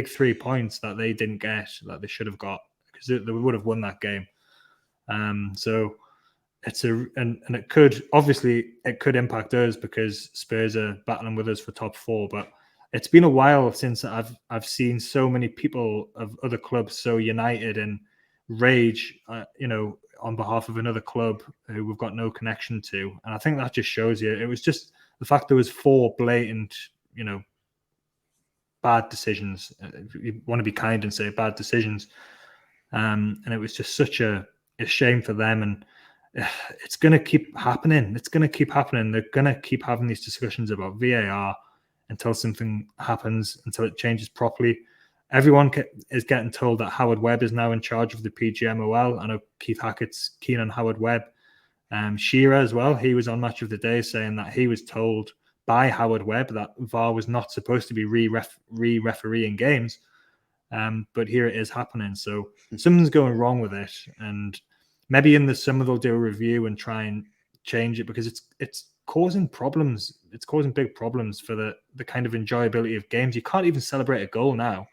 3 points that they didn't get, that they should have got, because they would have won that game. So it's and it could impact us because Spurs are battling with us for top 4. But it's been a while since I've seen so many people of other clubs so united and rage, on behalf of another club who we've got no connection to. And I think that just shows you. It was just the fact there was 4 blatant, bad decisions. You want to be kind and say bad decisions. And it was just such a shame for them. And it's going to keep happening. It's going to keep happening. They're going to keep having these discussions about VAR until something happens, until it changes properly. Everyone is getting told that Howard Webb is now in charge of the PGMOL. I know Keith Hackett's keen on Howard Webb. Shearer as well. He was on Match of the Day saying that he was told by Howard Webb that VAR was not supposed to be re-refereeing games. But here it is happening. So something's going wrong with it. And maybe in the summer they'll do a review and try and change it, because it's causing problems. It's causing big problems for the kind of enjoyability of games. You can't even celebrate a goal now,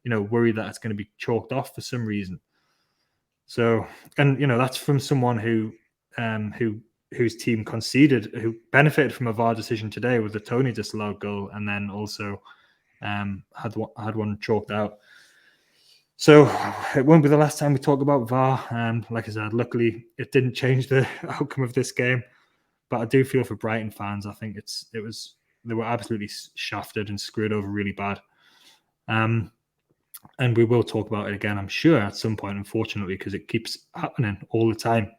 worried that it's going to be chalked off for some reason. So, and that's from someone whose team conceded, who benefited from a VAR decision today with the Tony disallowed goal, and then also had one chalked out. So it won't be the last time we talk about VAR. Like I said, luckily it didn't change the outcome of this game, but I do feel for Brighton fans. I think they were absolutely shafted and screwed over really bad. And we will talk about it again, I'm sure, at some point, unfortunately, because it keeps happening all the time.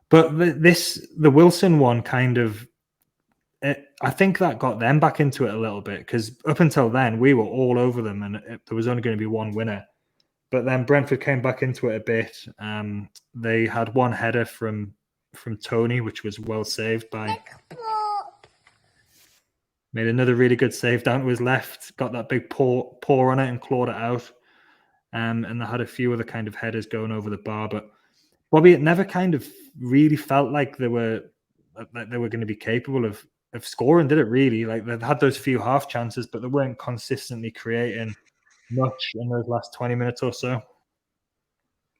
But the Wilson one kind of, I think that got them back into it a little bit, because up until then we were all over them and there was only going to be one winner. But then Brentford came back into it a bit. They had one header from Tony, which was well saved by. Made another really good save down to his left, got that big paw on it and clawed it out. And they had a few other kind of headers going over the bar. But Bobby, it never kind of really felt like they were going to be capable of scoring, did it really? Like, they had those few half chances, but they weren't consistently creating much in those last 20 minutes or so.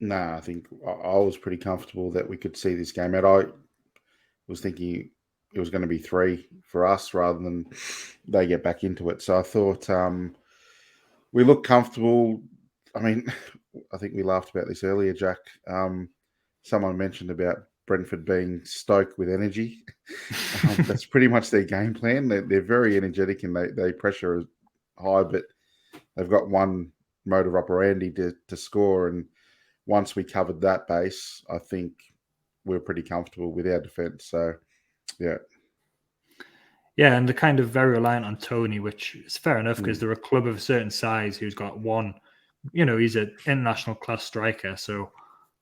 No, I think I was pretty comfortable that we could see this game out. I was thinking it was going to be 3 for us rather than they get back into it. So I thought we looked comfortable. I mean, I think we laughed about this earlier, Jack. Someone mentioned about Brentford being stoked with energy. That's pretty much their game plan. They're very energetic and they pressure high, but they've got one motor operandi to score. And once we covered that base, I think we're pretty comfortable with our defence. So, yeah. Yeah, and they're kind of very reliant on Tony, which is fair enough because they're a club of a certain size who's got one, he's an international class striker. So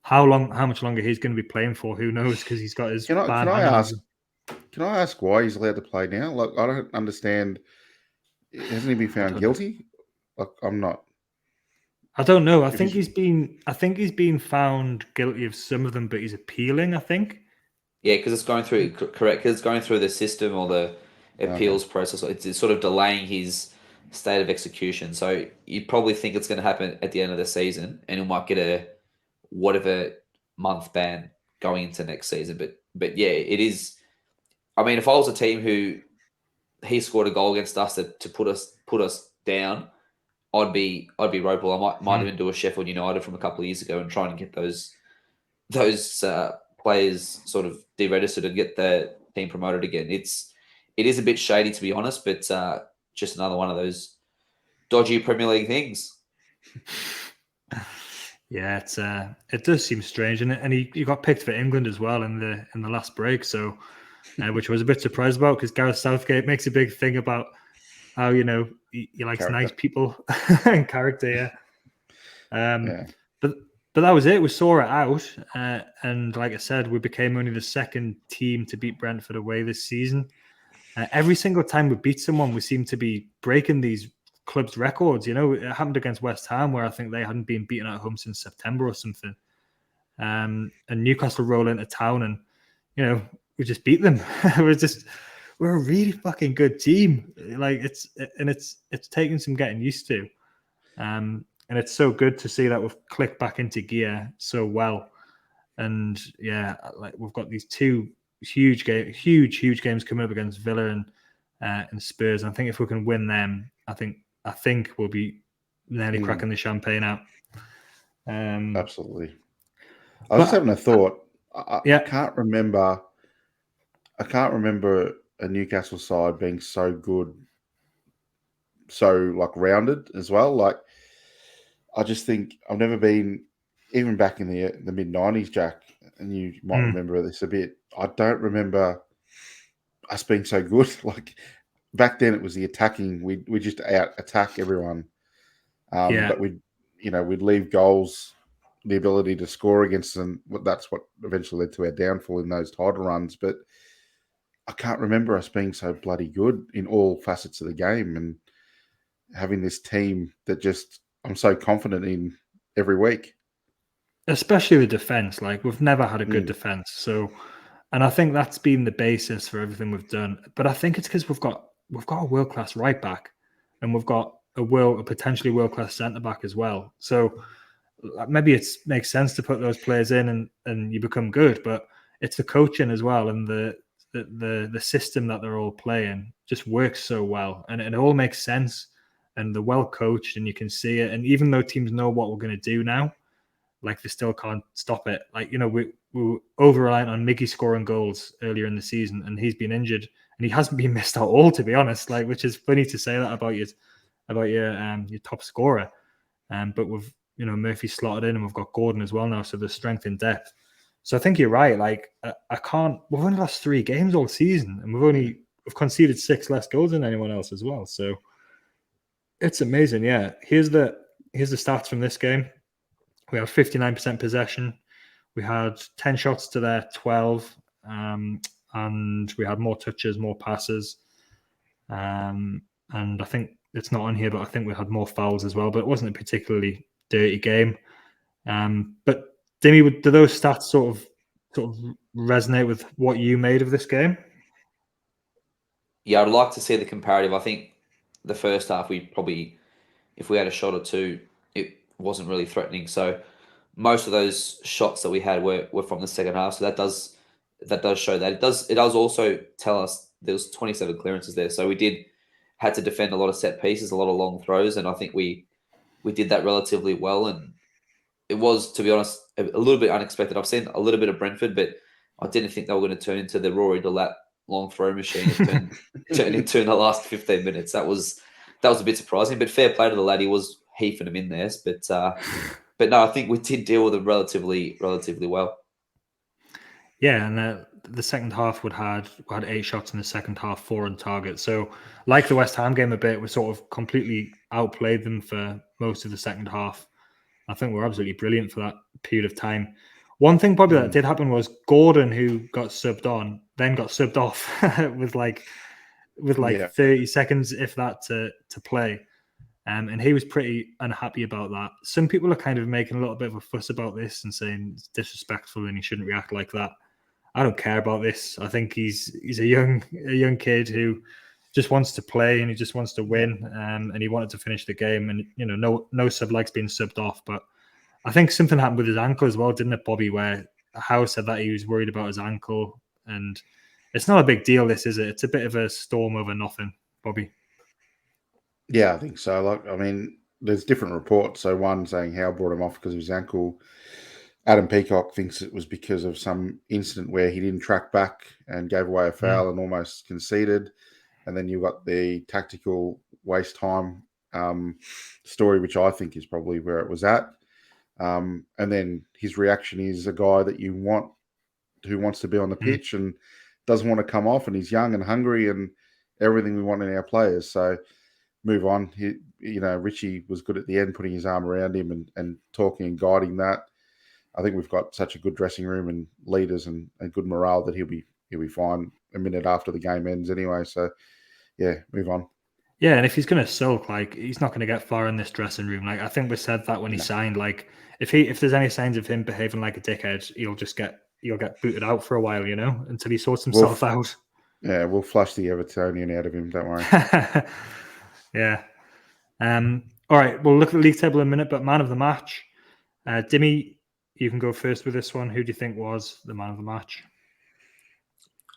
how much longer he's going to be playing for, who knows? Because he's got his. Can I ask why he's allowed to play now? Like, I don't understand. Hasn't he been found guilty? Like, I'm not. I don't know. I think he's been found guilty of some of them, but he's appealing, I think. Yeah, because it's going through correct. Because it's going through the system or the appeals process. It's sort of delaying his state of execution. So you'd probably think it's going to happen at the end of the season, and he might get a whatever month ban going into next season. But yeah, it is. I mean, if I was a team who he scored a goal against us to put us down, I'd be ropal. I might even do a Sheffield United from a couple of years ago and try and get those players sort of deregistered and get the team promoted again. It is a bit shady, to be honest, but just another one of those dodgy Premier League things. Yeah, it does seem strange, and he got picked for England as well in the last break, so which I was a bit surprised about because Gareth Southgate makes a big thing about how he likes Character. nice people and character. Yeah. But that was it. We saw it out, and like I said, we became only the second team to beat Brentford away this season. Every single time we beat someone, we seem to be breaking these clubs' records. It happened against West Ham, where I think they hadn't been beaten at home since September or something. And Newcastle roll into town, and we just beat them. We're a really fucking good team. Like it's taking some getting used to. And it's so good to see that we've clicked back into gear so well. And yeah, like we've got these two huge games coming up against Villa and Spurs. And I think if we can win them, I think we'll be nearly cracking the champagne out. Absolutely. I was just having a thought. I can't remember a Newcastle side being so good, so like rounded as well. Like I just think I've never been, even back in the mid-90s, Jack, and you might remember this a bit. I don't remember us being so good. Like back then, it was the attacking. We just out attack everyone. But we'd leave goals, the ability to score against them. That's what eventually led to our downfall in those title runs. But I can't remember us being so bloody good in all facets of the game and having this team that just I'm so confident in every week. Especially the defense. Like we've never had a good defense. So, and I think that's been the basis for everything we've done. But I think it's because we've got a world-class right back and we've got a potentially world-class centre back as well. So maybe it makes sense to put those players in and you become good, but it's the coaching as well and the system that they're all playing just works so well and it all makes sense and they're well coached and you can see it. And even though teams know what we're going to do now, like they still can't stop it. Like, we were over-reliant on Miggy scoring goals earlier in the season and he's been injured and he hasn't been missed at all, to be honest, like, which is funny to say that about your top scorer. But we've, Murphy slotted in and we've got Gordon as well now. So there's strength in depth. So I think you're right. Like we've only lost 3 games all season and we've conceded 6 less goals than anyone else as well. So it's amazing. Yeah. Here's the stats from this game. We have 59% possession. We had 10 shots to their 12. And we had more touches, more passes. And I think it's not on here, but I think we had more fouls as well, but it wasn't a particularly dirty game. But Dimi, do those stats sort of resonate with what you made of this game? Yeah, I'd like to see the comparative. I think the first half, we probably, if we had a shot or two, it wasn't really threatening. So most of those shots that we had were from the second half. So that does show that. It does also tell us there was 27 clearances there. So we had to defend a lot of set pieces, a lot of long throws, and I think we did that relatively well. And it was, to be honest, a little bit unexpected. I've seen a little bit of Brentford, but I didn't think they were going to turn into the Rory Delap long throw machine it turned into in the last 15 minutes. That was a bit surprising, but fair play to the lad. He was heaving them in there. But no, I think we did deal with them relatively well. Yeah, and the second half we had 8 shots in the second half, 4 on target. So like the West Ham game a bit, we sort of completely outplayed them for most of the second half. I think we're absolutely brilliant for that period of time. One thing probably that did happen was Gordon, who got subbed on, then got subbed off with 30 seconds, if that, to play. And he was pretty unhappy about that. Some people are kind of making a little bit of a fuss about this and saying it's disrespectful and he shouldn't react like that. I don't care about this. I think he's a young kid who just wants to play and he just wants to win. And he wanted to finish the game. And no sub likes being subbed off. But I think something happened with his ankle as well, didn't it, Bobby? Where Howe said that he was worried about his ankle, and it's not a big deal. This is it. It's a bit of a storm over nothing, Bobby. Yeah, I think so. There's different reports. So one saying Howe brought him off because of his ankle. Adam Peacock thinks it was because of some incident where he didn't track back and gave away a foul and almost conceded. And then you've got the tactical waste time story, which I think is probably where it was at. And then his reaction is a guy that you want, who wants to be on the pitch and doesn't want to come off, and he's young and hungry and everything we want in our players. So move on. Richie was good at the end, putting his arm around him and talking and guiding that. I think we've got such a good dressing room and leaders and good morale that he'll be fine a minute after the game ends anyway. So yeah, move on. Yeah, and if he's going to sulk, he's not going to get far in this dressing room. I think we said that when he signed. If there's any signs of him behaving like a dickhead, he'll get booted out for a while, until he sorts himself out. Yeah, we'll flush the Evertonian out of him. Don't worry. Yeah. All right, we'll look at the league table in a minute, but man of the match, Dimi, you can go first with this one. Who do you think was the man of the match?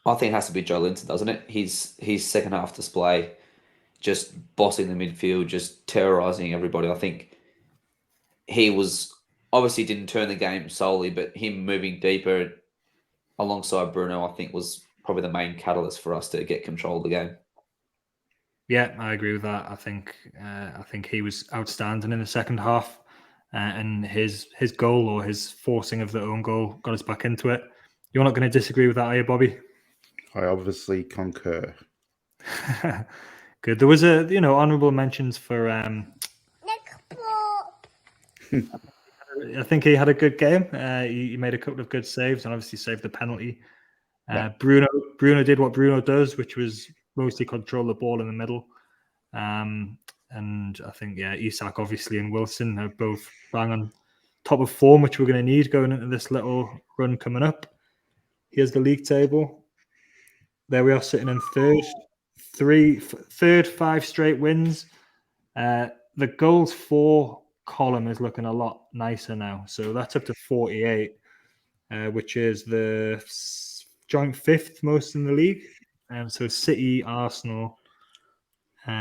I think it has to be Joelinton, doesn't it? His second half display, just bossing the midfield, just terrorising everybody. I think he was obviously didn't turn the game solely, but him moving deeper alongside Bruno, I think, was probably the main catalyst for us to get control of the game. Yeah, I agree with that. I think he was outstanding in the second half, and his goal or his forcing of the own goal got us back into it. You're not going to disagree with that, are you, Bobby? I obviously concur. Good. There was honourable mentions for. I think he had a good game. He made a couple of good saves and obviously saved the penalty. Bruno did what Bruno does, which was mostly control the ball in the middle. And I think, Isak obviously and Wilson are both bang on top of form, which we're going to need going into this little run coming up. Here's the league table. There we are sitting in third, 5 straight wins. The goals for column is looking a lot nicer now. So that's up to 48, which is the joint 5th most in the league. So City, Arsenal,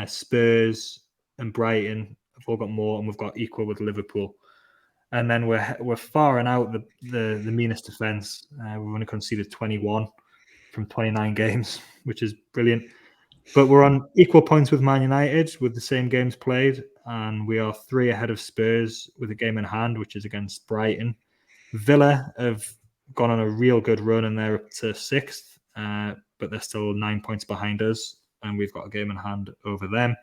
Spurs, and Brighton have all got more, and we've got equal with Liverpool. And then we're far and out the meanest defence. We've only conceded 21 from 29 games, which is brilliant. But we're on equal points with Man United with the same games played, and we are 3 ahead of Spurs with a game in hand, which is against Brighton. Villa have gone on a real good run, and they're up to 6th, but they're still 9 points behind us, and we've got a game in hand over them.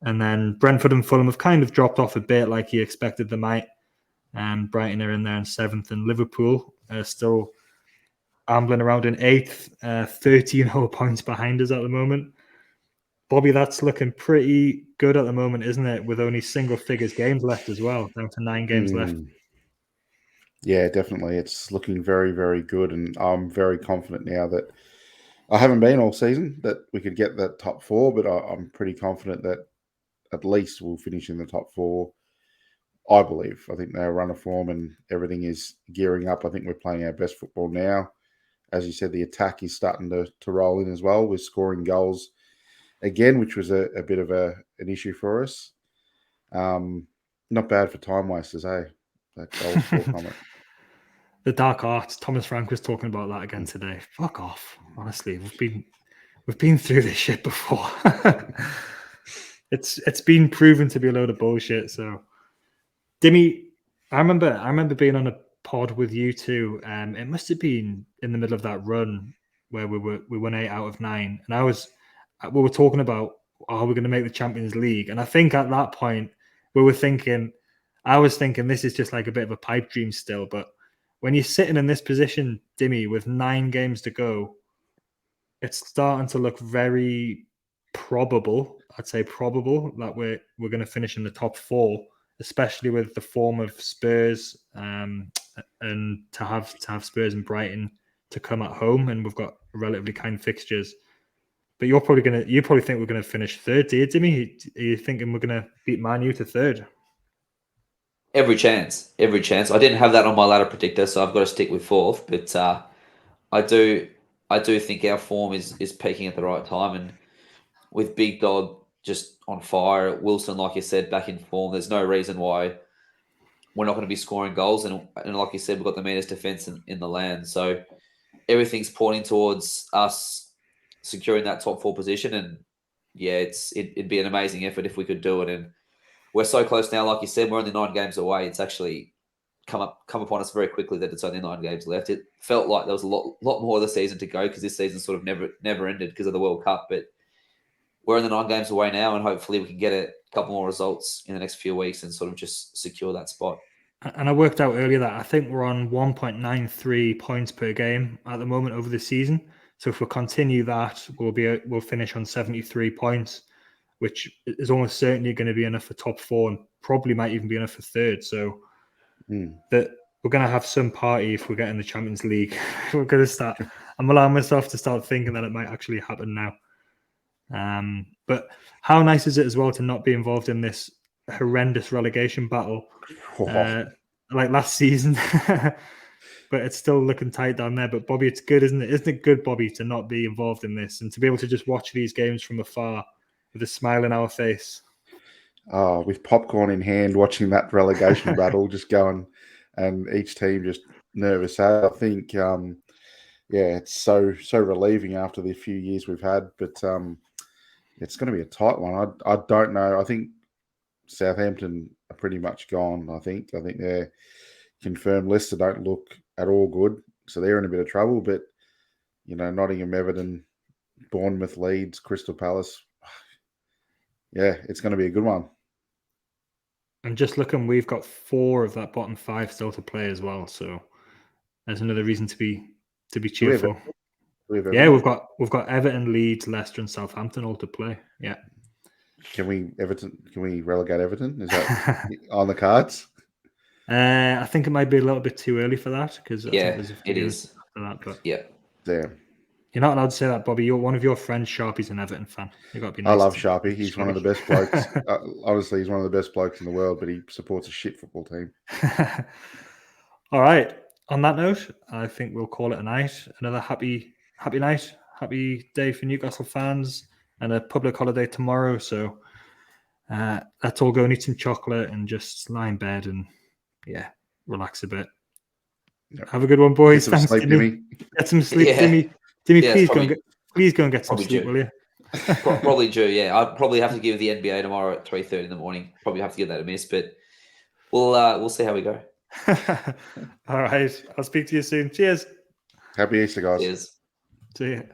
And then Brentford and Fulham have kind of dropped off a bit like you expected they might. And Brighton are in there in 7th, and Liverpool are still ambling around in 8th, 13 whole points behind us at the moment. Bobby, that's looking pretty good at the moment, isn't it? With only single figures games left as well, down to 9 games left. Yeah, definitely. It's looking very, very good. And I'm very confident now that I haven't been all season that we could get that top 4, but I'm pretty confident that at least we'll finish in the top 4. I believe. I think they're run of form and everything is gearing up. I think we're playing our best football now. As you said, the attack is starting to roll in as well. We're scoring goals again, which was a bit of an issue for us. Not bad for time wasters, eh? That goal score comment. The dark arts. Thomas Frank was talking about that again today. Fuck off. Honestly, we've been through this shit before. It's been proven to be a load of bullshit. So, Dimi, I remember being on a pod with you two. It must have been in the middle of that run where we won 8 out of 9, and we were talking about are we going to make the Champions League, and I think at that point I was thinking this is just like a bit of a pipe dream still. But when you're sitting in this position, Dimi, with 9 games to go, it's starting to look very probable. I'd say probable that we're going to finish in the top 4, especially with the form of Spurs, and to have Spurs and Brighton to come at home, and we've got relatively kind fixtures. But you probably think we're going to finish 3rd, do you, Dimi? Are you thinking we're going to beat Man U to 3rd? Every chance. I didn't have that on my ladder predictor, so I've got to stick with 4th. But I do think our form is peaking at the right time, and with Big Dog just on fire, Wilson, like you said, back in form, there's no reason why we're not going to be scoring goals. And like you said, we've got the meanest defence in the land. So everything's pointing towards us securing that top 4 position. And yeah, it'd be an amazing effort if we could do it. And we're so close now, like you said, we're only 9 games away. It's actually come upon us very quickly that it's only 9 games left. It felt like there was a lot more of the season to go, because this season sort of never ended because of the World Cup. But we're in the 9 games away now, and hopefully we can get a couple more results in the next few weeks and sort of just secure that spot. And I worked out earlier that I think we're on 1.93 points per game at the moment over the season. So if we continue that, we'll finish on 73 points, which is almost certainly going to be enough for top 4, and probably might even be enough for 3rd. So that we're going to have some party if we get in the Champions League. We're going to start. I'm allowing myself to start thinking that it might actually happen now. But how nice is it as well to not be involved in this horrendous relegation battle like last season? But it's still looking tight down there. But Bobby, it's good, isn't it? Isn't it good, Bobby, to not be involved in this and to be able to just watch these games from afar with a smile on our face? With popcorn in hand, watching that relegation battle just going, and each team just nervous. I think, it's so relieving after the few years we've had. But it's going to be a tight one. I don't know. I think Southampton are pretty much gone. I think they're confirmed. Leicester don't look at all good, so they're in a bit of trouble. But Nottingham, Everton, Bournemouth, Leeds, Crystal Palace. Yeah, it's going to be a good one. And just looking, we've got 4 of that bottom 5 still to play as well. So there's another reason to be cheerful. Yeah, we've got Everton, Leeds, Leicester, and Southampton all to play. Yeah. Can we relegate Everton? Is that on the cards? I think it might be a little bit too early for that, because yeah, there's a few it is after that. But yeah, you're not allowed to say that, Bobby. One of your friends, Sharpie's an Everton fan. You got to be nice. I love Sharpie. He's one of the best blokes. Honestly, he's one of the best blokes in the world, but he supports a shit football team. All right. On that note, I think we'll call it a night. Another happy night, happy day for Newcastle fans, and a public holiday tomorrow. So let's all go and eat some chocolate and just lie in bed and relax a bit. Yep. Have a good one, boys. Thanks, sleep, Dimi. Get some sleep, Dimi. Dimi, please go and get some sleep, will you? Probably do. Yeah, I'll probably have to give the NBA tomorrow at 3:30 in the morning. Probably have to give that a miss, but we'll see how we go. All right. I'll speak to you soon. Cheers. Happy Easter, guys. Cheers. See you.